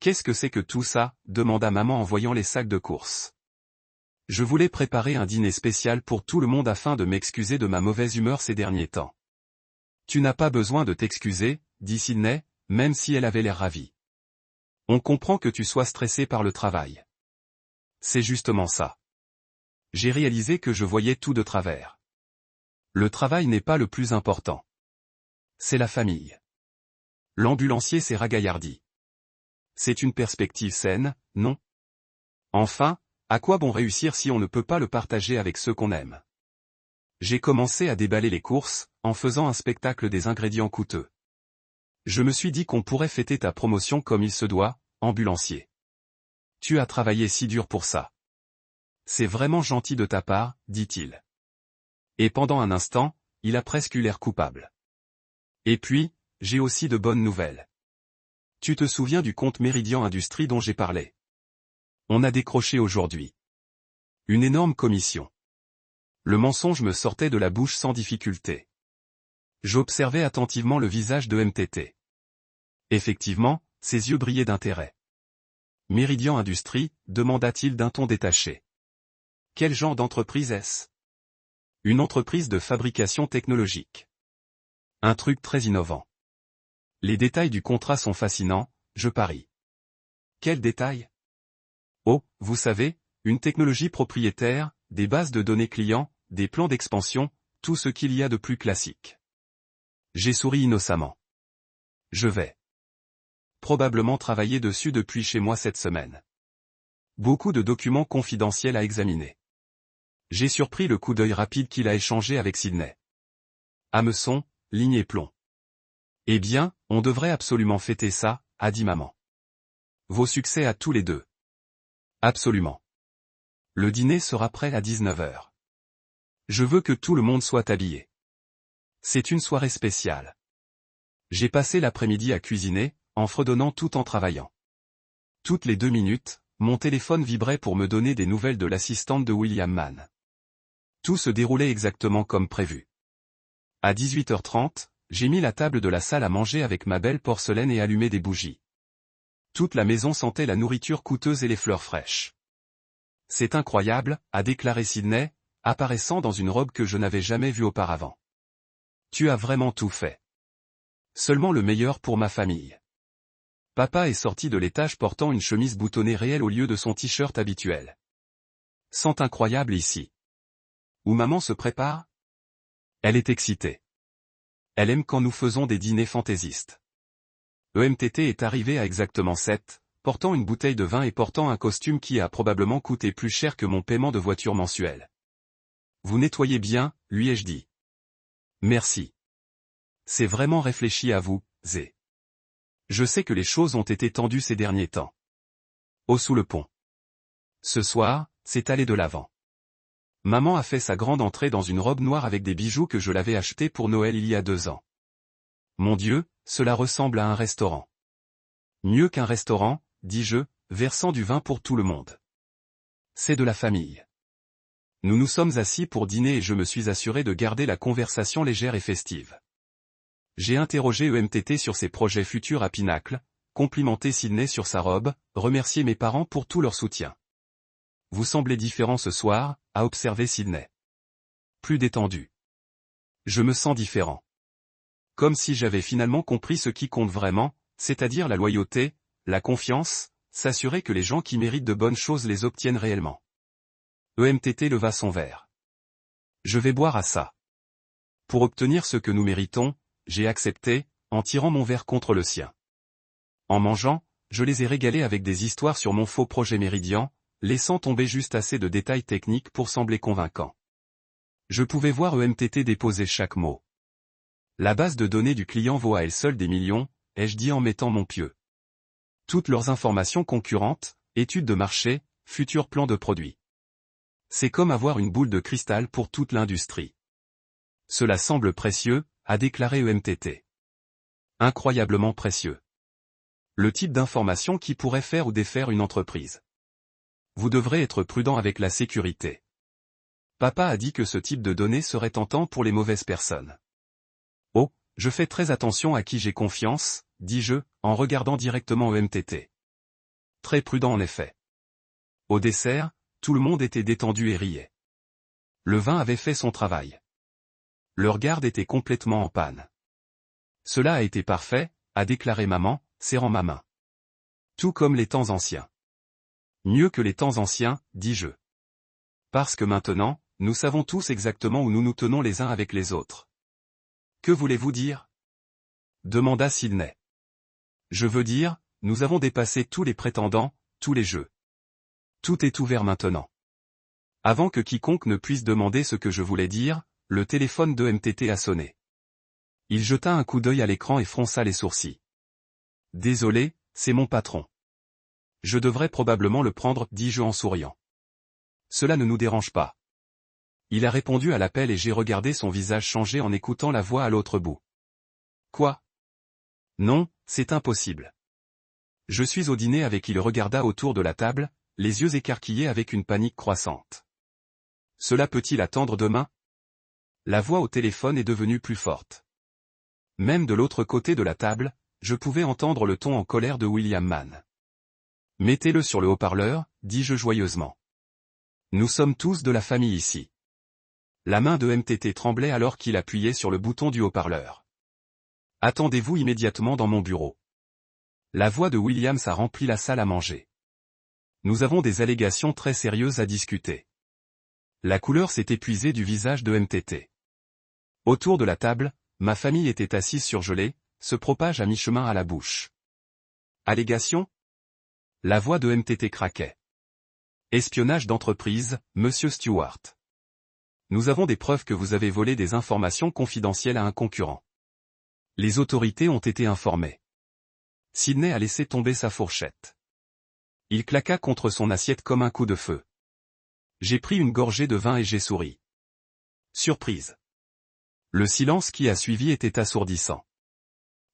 [SPEAKER 1] Qu'est-ce que c'est que tout ça? Demanda maman en voyant les sacs de courses. Je voulais préparer un dîner spécial pour tout le monde afin de m'excuser de ma mauvaise humeur ces derniers temps. Tu n'as pas besoin de t'excuser, dit Sydney, même si elle avait l'air ravie. On comprend que tu sois stressé par le travail. C'est justement ça. J'ai réalisé que je voyais tout de travers. Le travail n'est pas le plus important. C'est la famille. L'ambulancier s'est ragaillardi. C'est une perspective saine, non? Enfin, à quoi bon réussir si on ne peut pas le partager avec ceux qu'on aime? J'ai commencé à déballer les courses, en faisant un spectacle des ingrédients coûteux. Je me suis dit qu'on pourrait fêter ta promotion comme il se doit, ambulancier. Tu as travaillé si dur pour ça. C'est vraiment gentil de ta part, dit-il. Et pendant un instant, il a presque eu l'air coupable. Et puis, j'ai aussi de bonnes nouvelles. Tu te souviens du compte Méridian Industrie dont j'ai parlé? On a décroché aujourd'hui. Une énorme commission. Le mensonge me sortait de la bouche sans difficulté. J'observais attentivement le visage de MTT. Effectivement, ses yeux brillaient d'intérêt. Méridian Industrie, demanda-t-il d'un ton détaché. Quel genre d'entreprise est-ce? Une entreprise de fabrication technologique. Un truc très innovant. Les détails du contrat sont fascinants, je parie. Quels détails? Oh, vous savez, une technologie propriétaire, des bases de données clients, des plans d'expansion, tout ce qu'il y a de plus classique. J'ai souri innocemment. Je vais probablement travailler dessus depuis chez moi cette semaine. Beaucoup de documents confidentiels à examiner. J'ai surpris le coup d'œil rapide qu'il a échangé avec Sydney. Hameçon, ligne et plomb. Eh bien, on devrait absolument fêter ça, a dit maman. Vos succès à tous les deux. Absolument. Le dîner sera prêt à 19h. Je veux que tout le monde soit habillé. C'est une soirée spéciale. J'ai passé l'après-midi à cuisiner, en fredonnant tout en travaillant. Toutes les 2 minutes, mon téléphone vibrait pour me donner des nouvelles de l'assistante de William Mann. Tout se déroulait exactement comme prévu. À 18h30, j'ai mis la table de la salle à manger avec ma belle porcelaine et allumé des bougies. Toute la maison sentait la nourriture coûteuse et les fleurs fraîches. C'est incroyable, a déclaré Sydney, apparaissant dans une robe que je n'avais jamais vue auparavant. Tu as vraiment tout fait. Seulement le meilleur pour ma famille. Papa est sorti de l'étage portant une chemise boutonnée réelle au lieu de son t-shirt habituel. Sent incroyable ici. Où maman se prépare? Elle est excitée. Elle aime quand nous faisons des dîners fantaisistes. EMTT est arrivé à exactement 7, portant une bouteille de vin et portant un costume qui a probablement coûté plus cher que mon paiement de voiture mensuel. Vous nettoyez bien, lui ai-je dit. Merci. C'est vraiment réfléchi à vous, Zé. Je sais que les choses ont été tendues ces derniers temps. Oh sous le pont. Ce soir, c'est allé de l'avant. Maman a fait sa grande entrée dans une robe noire avec des bijoux que je l'avais achetés pour Noël il y a 2 ans. Mon Dieu, cela ressemble à un restaurant. Mieux qu'un restaurant, dis-je, versant du vin pour tout le monde. C'est de la famille. Nous nous sommes assis pour dîner et je me suis assuré de garder la conversation légère et festive. J'ai interrogé EMTT sur ses projets futurs à Pinacle, complimenté Sydney sur sa robe, remercié mes parents pour tout leur soutien. Vous semblez différent ce soir, a observé Sydney. Plus détendu. Je me sens différent. Comme si j'avais finalement compris ce qui compte vraiment, c'est-à-dire la loyauté, la confiance, s'assurer que les gens qui méritent de bonnes choses les obtiennent réellement. EMTT leva son verre. Je vais boire à ça. Pour obtenir ce que nous méritons, j'ai accepté, en tirant mon verre contre le sien. En mangeant, je les ai régalés avec des histoires sur mon faux projet Méridian, laissant tomber juste assez de détails techniques pour sembler convaincant. Je pouvais voir EMTT déposer chaque mot. La base de données du client vaut à elle seule des millions, ai-je dit en mettant mon pieu. Toutes leurs informations concurrentes, études de marché, futurs plans de produits. C'est comme avoir une boule de cristal pour toute l'industrie. Cela semble précieux, a déclaré EMTT. Incroyablement précieux. Le type d'information qui pourrait faire ou défaire une entreprise. Vous devrez être prudent avec la sécurité. Papa a dit que ce type de données serait tentant pour les mauvaises personnes. Oh, je fais très attention à qui j'ai confiance, dis-je, en regardant directement EMTT. Très prudent en effet. Au dessert, tout le monde était détendu et riait. Le vin avait fait son travail. Leur garde était complètement en panne. Cela a été parfait, a déclaré maman, serrant ma main. Tout comme les temps anciens. Mieux que les temps anciens, dis-je. Parce que maintenant, nous savons tous exactement où nous nous tenons les uns avec les autres. Que voulez-vous dire? Demanda Sidney. Je veux dire, nous avons dépassé tous les prétendants, tous les jeux. Tout est ouvert maintenant. Avant que quiconque ne puisse demander ce que je voulais dire, le téléphone de MTT a sonné. Il jeta un coup d'œil à l'écran et fronça les sourcils. Désolé, c'est mon patron. Je devrais probablement le prendre, dis-je en souriant. Cela ne nous dérange pas. Il a répondu à l'appel et j'ai regardé son visage changer en écoutant la voix à l'autre bout. Quoi? Non, c'est impossible. Je suis au dîner avec. Il regarda autour de la table, les yeux écarquillés avec une panique croissante. Cela peut-il attendre demain? La voix au téléphone est devenue plus forte. Même de l'autre côté de la table, je pouvais entendre le ton en colère de William Mann. Mettez-le sur le haut-parleur, dis-je joyeusement. Nous sommes tous de la famille ici. La main de MTT tremblait alors qu'il appuyait sur le bouton du haut-parleur. Attendez-vous immédiatement dans mon bureau. La voix de Williams a rempli la salle à manger. Nous avons des allégations très sérieuses à discuter. La couleur s'est épuisée du visage de MTT. Autour de la table, ma famille était assise surgelée, se propage à mi-chemin à la bouche. Allégations? La voix de MTT craquait. Espionnage d'entreprise, monsieur Stewart. Nous avons des preuves que vous avez volé des informations confidentielles à un concurrent. Les autorités ont été informées. Sidney a laissé tomber sa fourchette. Il claqua contre son assiette comme un coup de feu. J'ai pris une gorgée de vin et j'ai souri. Surprise. Le silence qui a suivi était assourdissant.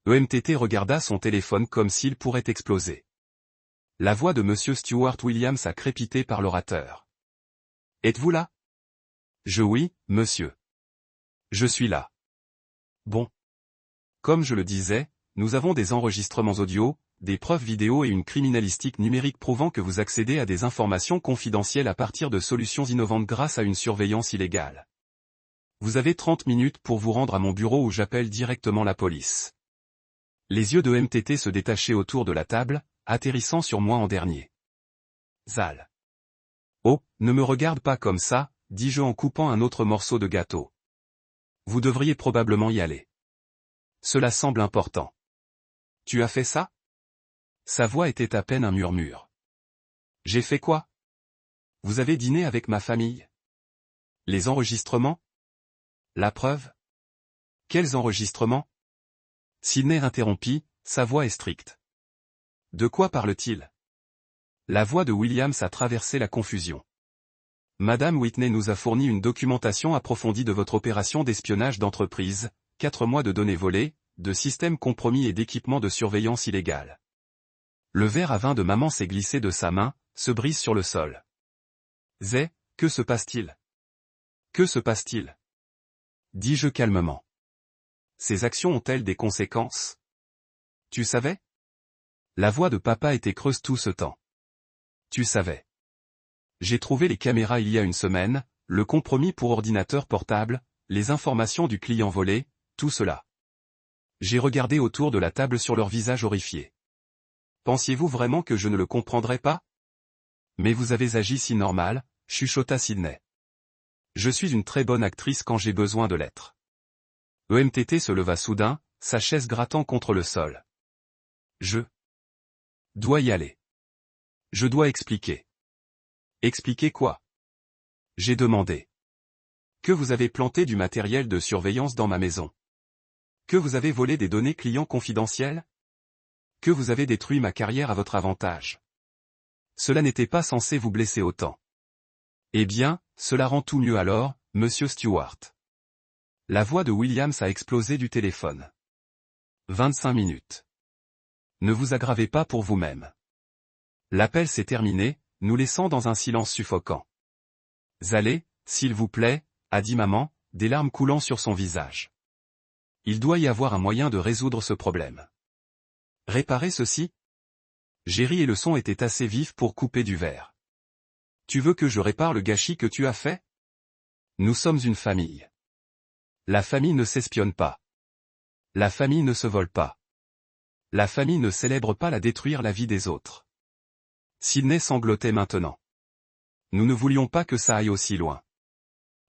[SPEAKER 1] EMTT regarda son téléphone comme s'il pourrait exploser. La voix de monsieur Stewart Williams a crépité par l'orateur. Êtes-vous là? Oui, monsieur. Je suis là. Bon. Comme je le disais, nous avons des enregistrements audio, des preuves vidéo et une criminalistique numérique prouvant que vous accédez à des informations confidentielles à partir de solutions innovantes grâce à une surveillance illégale. Vous avez 30 minutes pour vous rendre à mon bureau où j'appelle directement la police. Les yeux de MTT se détachaient autour de la table, atterrissant sur moi en dernier. Zal. Oh, ne me regarde pas comme ça, dis-je en coupant un autre morceau de gâteau. Vous devriez probablement y aller. Cela semble important. Tu as fait ça? Sa voix était à peine un murmure. J'ai fait quoi? Vous avez dîné avec ma famille? Les enregistrements? La preuve? Quels enregistrements? Sidney interrompit, sa voix est stricte. De quoi parle-t-il? La voix de Williams a traversé la confusion. Madame Whitney nous a fourni une documentation approfondie de votre opération d'espionnage d'entreprise, 4 mois de données volées, de systèmes compromis et d'équipements de surveillance illégale. Le verre à vin de maman s'est glissé de sa main, se brise sur le sol. Zé, que se passe-t-il? Que se passe-t-il? Dis-je calmement. Ces actions ont-elles des conséquences? Tu savais? La voix de papa était creuse tout ce temps. Tu savais. J'ai trouvé les caméras il y a une semaine, le compromis pour ordinateur portable, les informations du client volé, tout cela. J'ai regardé autour de la table sur leur visage horrifié. Pensiez-vous vraiment que je ne le comprendrais pas? Mais vous avez agi si normal, chuchota Sidney. Je suis une très bonne actrice quand j'ai besoin de l'être. EMTT se leva soudain, sa chaise grattant contre le sol. Je dois y aller. Je dois expliquer. Expliquer quoi? J'ai demandé. Que vous avez planté du matériel de surveillance dans ma maison. Que vous avez volé des données clients confidentielles? Que vous avez détruit ma carrière à votre avantage. Cela n'était pas censé vous blesser autant. Eh bien, cela rend tout mieux alors, monsieur Stewart. La voix de Williams a explosé du téléphone. 25 minutes. Ne vous aggravez pas pour vous-même. L'appel s'est terminé, nous laissant dans un silence suffocant. Allez, s'il vous plaît, a dit maman, des larmes coulant sur son visage. Il doit y avoir un moyen de résoudre ce problème. Réparer ceci? J'ai ri et le son était assez vif pour couper du verre. Tu veux que je répare le gâchis que tu as fait? Nous sommes une famille. La famille ne s'espionne pas. La famille ne se vole pas. La famille ne célèbre pas la détruire la vie des autres. Sydney sanglotait maintenant. Nous ne voulions pas que ça aille aussi loin.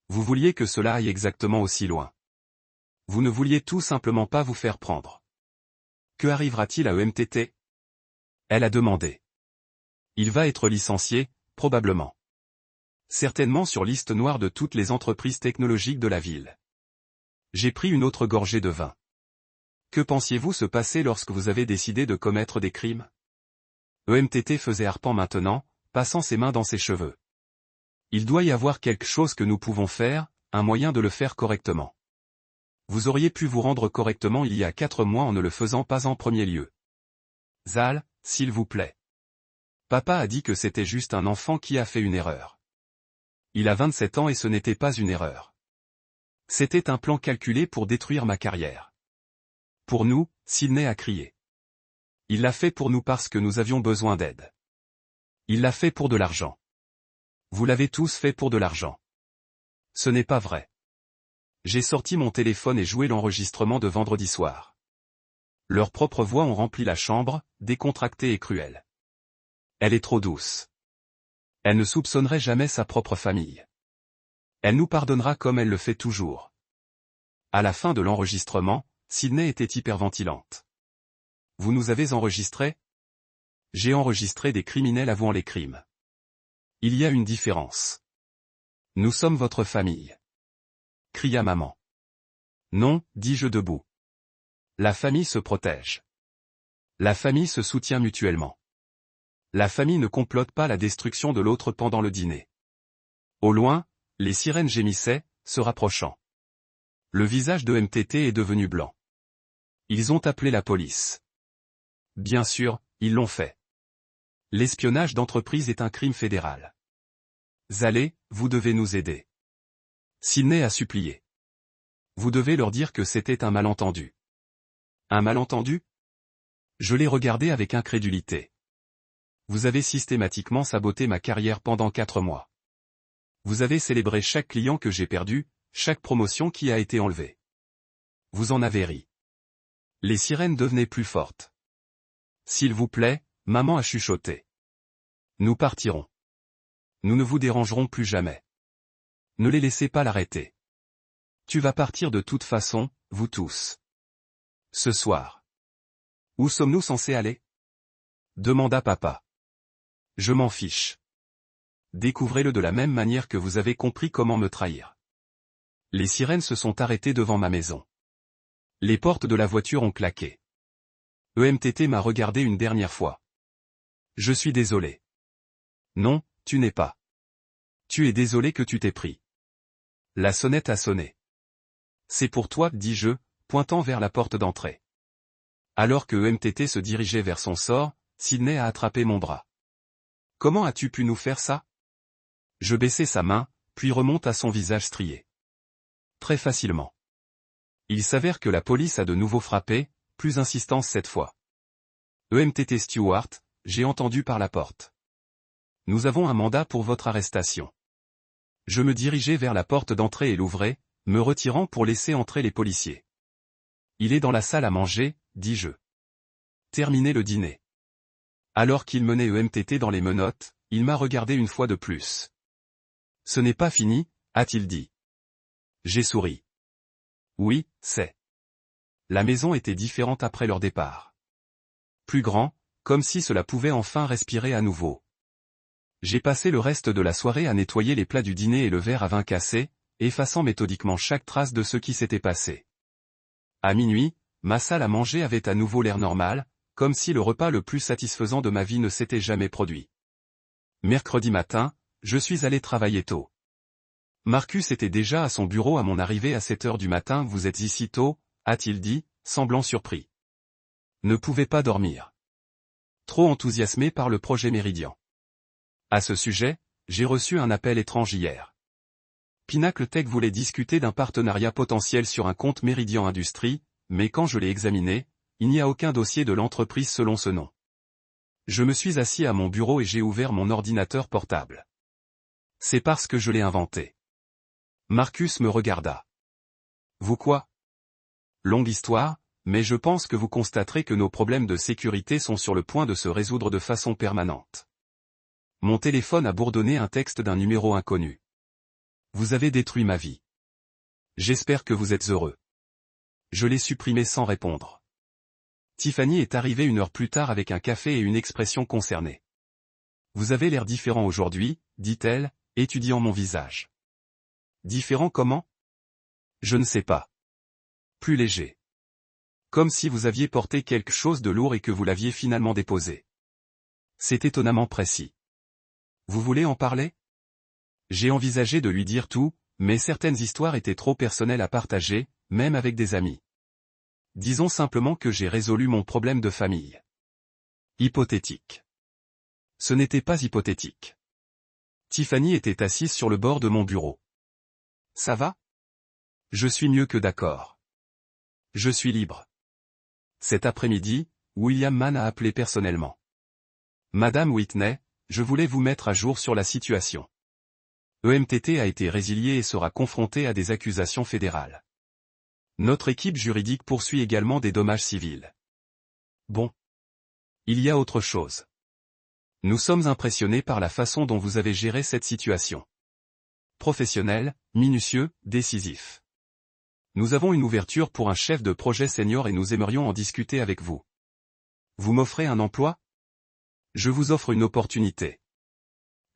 [SPEAKER 1] Vous vouliez que cela aille exactement aussi loin. Vous ne vouliez tout simplement pas vous faire prendre. Que arrivera-t-il à EMTT? Elle a demandé. Il va être licencié, probablement. Certainement sur liste noire de toutes les entreprises technologiques de la ville. J'ai pris une autre gorgée de vin. Que pensiez-vous se passer lorsque vous avez décidé de commettre des crimes? EMTT faisait arpent maintenant, passant ses mains dans ses cheveux. Il doit y avoir quelque chose que nous pouvons faire, un moyen de le faire correctement. Vous auriez pu vous rendre correctement il y a 4 mois en ne le faisant pas en premier lieu. Zal, s'il vous plaît. Papa a dit que c'était juste un enfant qui a fait une erreur. Il a 27 ans et ce n'était pas une erreur. C'était un plan calculé pour détruire ma carrière. Pour nous, Sydney a crié. Il l'a fait pour nous parce que nous avions besoin d'aide. Il l'a fait pour de l'argent. Vous l'avez tous fait pour de l'argent. Ce n'est pas vrai. J'ai sorti mon téléphone et joué l'enregistrement de vendredi soir. Leurs propres voix ont rempli la chambre, décontractée et cruelle. Elle est trop douce. Elle ne soupçonnerait jamais sa propre famille. Elle nous pardonnera comme elle le fait toujours. À la fin de l'enregistrement, Sydney était hyperventilante. Vous nous avez enregistré? J'ai enregistré des criminels avouant les crimes. Il y a une différence. Nous sommes votre famille. Cria maman. Non, dis-je debout. La famille se protège. La famille se soutient mutuellement. La famille ne complote pas la destruction de l'autre pendant le dîner. Au loin, les sirènes gémissaient, se rapprochant. Le visage de MTT est devenu blanc. Ils ont appelé la police. Bien sûr, ils l'ont fait. L'espionnage d'entreprise est un crime fédéral. Allez, vous devez nous aider. Sydney a supplié. Vous devez leur dire que c'était un malentendu. Un malentendu? Je l'ai regardé avec incrédulité. Vous avez systématiquement saboté ma carrière pendant 4 mois. Vous avez célébré chaque client que j'ai perdu, chaque promotion qui a été enlevée. Vous en avez ri. Les sirènes devenaient plus fortes. S'il vous plaît, maman a chuchoté. Nous partirons. Nous ne vous dérangerons plus jamais. Ne les laissez pas l'arrêter. Tu vas partir de toute façon, vous tous. Ce soir. Où sommes-nous censés aller? Demanda papa. Je m'en fiche. Découvrez-le de la même manière que vous avez compris comment me trahir. Les sirènes se sont arrêtées devant ma maison. Les portes de la voiture ont claqué. EMTT m'a regardé une dernière fois. Je suis désolé. Non, tu n'es pas. Tu es désolé que tu t'es pris. La sonnette a sonné. C'est pour toi, dis-je, pointant vers la porte d'entrée. Alors que EMTT se dirigeait vers son sort, Sydney a attrapé mon bras. Comment as-tu pu nous faire ça? Je baissai sa main, puis remonte à son visage strié. Très facilement. Il s'avère que la police a de nouveau frappé, plus insistance cette fois. EMTT Stewart, j'ai entendu par la porte. Nous avons un mandat pour votre arrestation. Je me dirigeai vers la porte d'entrée et l'ouvrai, me retirant pour laisser entrer les policiers. Il est dans la salle à manger, dis-je. Terminez le dîner. Alors qu'il menait EMTT dans les menottes, il m'a regardé une fois de plus. Ce n'est pas fini, a-t-il dit. J'ai souri. Oui, c'est. La maison était différente après leur départ. Plus grand, comme si cela pouvait enfin respirer à nouveau. J'ai passé le reste de la soirée à nettoyer les plats du dîner et le verre à vin cassé, effaçant méthodiquement chaque trace de ce qui s'était passé. À minuit, ma salle à manger avait à nouveau l'air normal, comme si le repas le plus satisfaisant de ma vie ne s'était jamais produit. Mercredi matin, je suis allé travailler tôt. Marcus était déjà à son bureau à mon arrivée à 7 heures du matin. Vous êtes ici tôt, a-t-il dit, semblant surpris. Ne pouvais pas dormir. Trop enthousiasmé par le projet Méridien. À ce sujet, j'ai reçu un appel étrange hier. Pinnacle Tech voulait discuter d'un partenariat potentiel sur un compte Méridien Industrie, mais quand je l'ai examiné, il n'y a aucun dossier de l'entreprise selon ce nom. Je me suis assis à mon bureau et j'ai ouvert mon ordinateur portable. C'est parce que je l'ai inventé. Marcus me regarda. Vous quoi? Longue histoire, mais je pense que vous constaterez que nos problèmes de sécurité sont sur le point de se résoudre de façon permanente. Mon téléphone a bourdonné un texte d'un numéro inconnu. Vous avez détruit ma vie. J'espère que vous êtes heureux. Je l'ai supprimé sans répondre. Tiffany est arrivée 1 heure plus tard avec un café et une expression concernée. Vous avez l'air différent aujourd'hui, dit-elle, étudiant mon visage. Différent comment? Je ne sais pas. Plus léger. Comme si vous aviez porté quelque chose de lourd et que vous l'aviez finalement déposé. C'est étonnamment précis. Vous voulez en parler? J'ai envisagé de lui dire tout, mais certaines histoires étaient trop personnelles à partager, même avec des amis. Disons simplement que j'ai résolu mon problème de famille. Hypothétique. Ce n'était pas hypothétique. Tiffany était assise sur le bord de mon bureau. Ça va? Je suis mieux que d'accord. Je suis libre. Cet après-midi, William Mann a appelé personnellement. Madame Whitney, je voulais vous mettre à jour sur la situation. EMTT a été résilié et sera confronté à des accusations fédérales. Notre équipe juridique poursuit également des dommages civils. Bon. Il y a autre chose. Nous sommes impressionnés par la façon dont vous avez géré cette situation. Professionnel, minutieux, décisif. Nous avons une ouverture pour un chef de projet senior et nous aimerions en discuter avec vous. Vous m'offrez un emploi? Je vous offre une opportunité.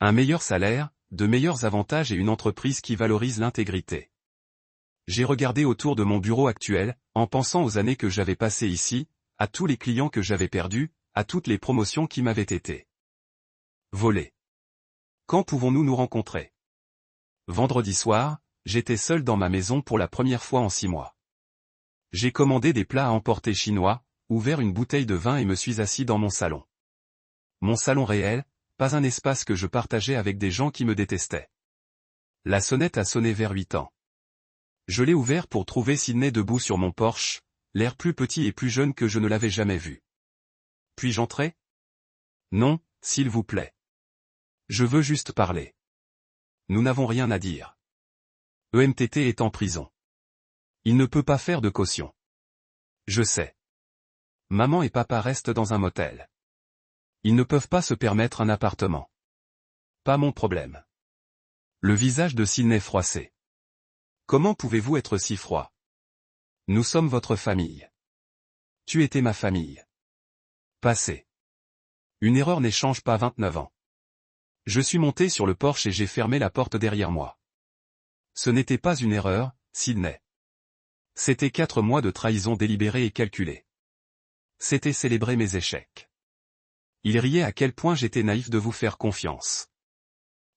[SPEAKER 1] Un meilleur salaire, de meilleurs avantages et une entreprise qui valorise l'intégrité. J'ai regardé autour de mon bureau actuel, en pensant aux années que j'avais passées ici, à tous les clients que j'avais perdus, à toutes les promotions qui m'avaient été volées. Quand pouvons-nous nous rencontrer? Vendredi soir, j'étais seul dans ma maison pour la première fois en 6 mois. J'ai commandé des plats à emporter chinois, ouvert une bouteille de vin et me suis assis dans mon salon. Mon salon réel, pas un espace que je partageais avec des gens qui me détestaient. La sonnette a sonné vers 8 ans. Je l'ai ouvert pour trouver Sydney debout sur mon porche, l'air plus petit et plus jeune que je ne l'avais jamais vu. Puis-je entrer? Non, s'il vous plaît. Je veux juste parler. Nous n'avons rien à dire. EMTT est en prison. Il ne peut pas faire de caution. Je sais. Maman et papa restent dans un motel. Ils ne peuvent pas se permettre un appartement. Pas mon problème. Le visage de Sydney froissé. Comment pouvez-vous être si froid? Nous sommes votre famille. Tu étais ma famille. Passé. Une erreur n'échange pas 29 ans. Je suis monté sur le porche et j'ai fermé la porte derrière moi. Ce n'était pas une erreur, Sydney. C'était 4 mois de trahison délibérée et calculée. C'était célébrer mes échecs. Il riait à quel point j'étais naïf de vous faire confiance.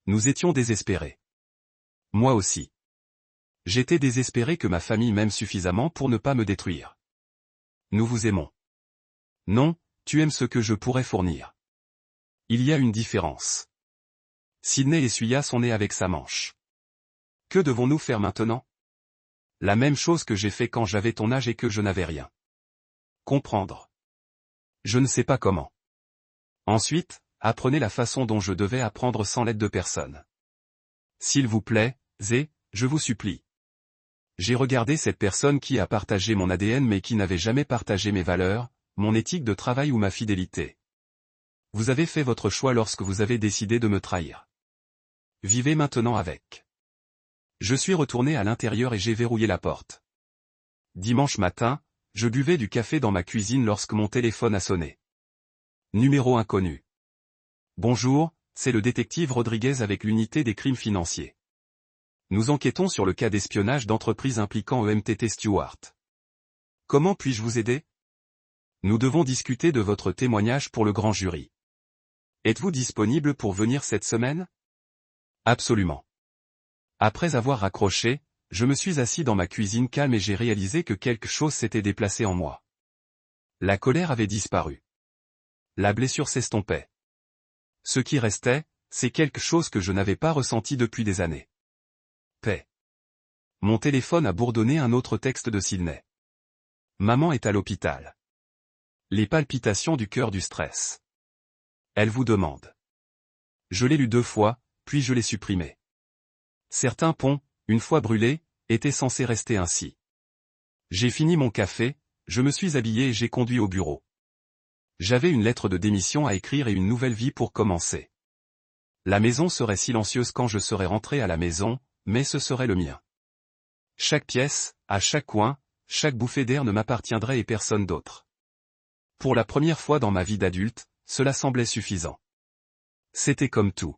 [SPEAKER 1] Nous étions désespérés. Moi aussi. J'étais désespéré que ma famille m'aime suffisamment pour ne pas me détruire. Nous vous aimons. Non, tu aimes ce que je pourrais fournir. Il y a une différence. Sydney essuya son nez avec sa manche. Que devons-nous faire maintenant? La même chose que j'ai fait quand j'avais ton âge et que je n'avais rien. Comprendre. Je ne sais pas comment. Ensuite, apprenez la façon dont je devais apprendre sans l'aide de personne. S'il vous plaît, Zé, je vous supplie. J'ai regardé cette personne qui a partagé mon ADN mais qui n'avait jamais partagé mes valeurs, mon éthique de travail ou ma fidélité. Vous avez fait votre choix lorsque vous avez décidé de me trahir. Vivez maintenant avec. Je suis retourné à l'intérieur et j'ai verrouillé la porte. Dimanche matin, je buvais du café dans ma cuisine lorsque mon téléphone a sonné. Numéro inconnu. Bonjour, c'est le détective Rodriguez avec l'unité des crimes financiers. Nous enquêtons sur le cas d'espionnage d'entreprise impliquant EMTT Stewart. Comment puis-je vous aider? Nous devons discuter de votre témoignage pour le grand jury. Êtes-vous disponible pour venir cette semaine? Absolument. Après avoir raccroché, je me suis assis dans ma cuisine calme et j'ai réalisé que quelque chose s'était déplacé en moi. La colère avait disparu. La blessure s'estompait. Ce qui restait, c'est quelque chose que je n'avais pas ressenti depuis des années. Paix. Mon téléphone a bourdonné un autre texte de Sydney. Maman est à l'hôpital. Les palpitations du cœur du stress. Elle vous demande. Je l'ai lu 2 fois, puis je l'ai supprimé. Certains ponts, une fois brûlés, étaient censés rester ainsi. J'ai fini mon café, je me suis habillé et j'ai conduit au bureau. J'avais une lettre de démission à écrire et une nouvelle vie pour commencer. La maison serait silencieuse quand je serais rentré à la maison, mais ce serait le mien. Chaque pièce, à chaque coin, chaque bouffée d'air ne m'appartiendrait et personne d'autre. Pour la première fois dans ma vie d'adulte, cela semblait suffisant. C'était comme tout.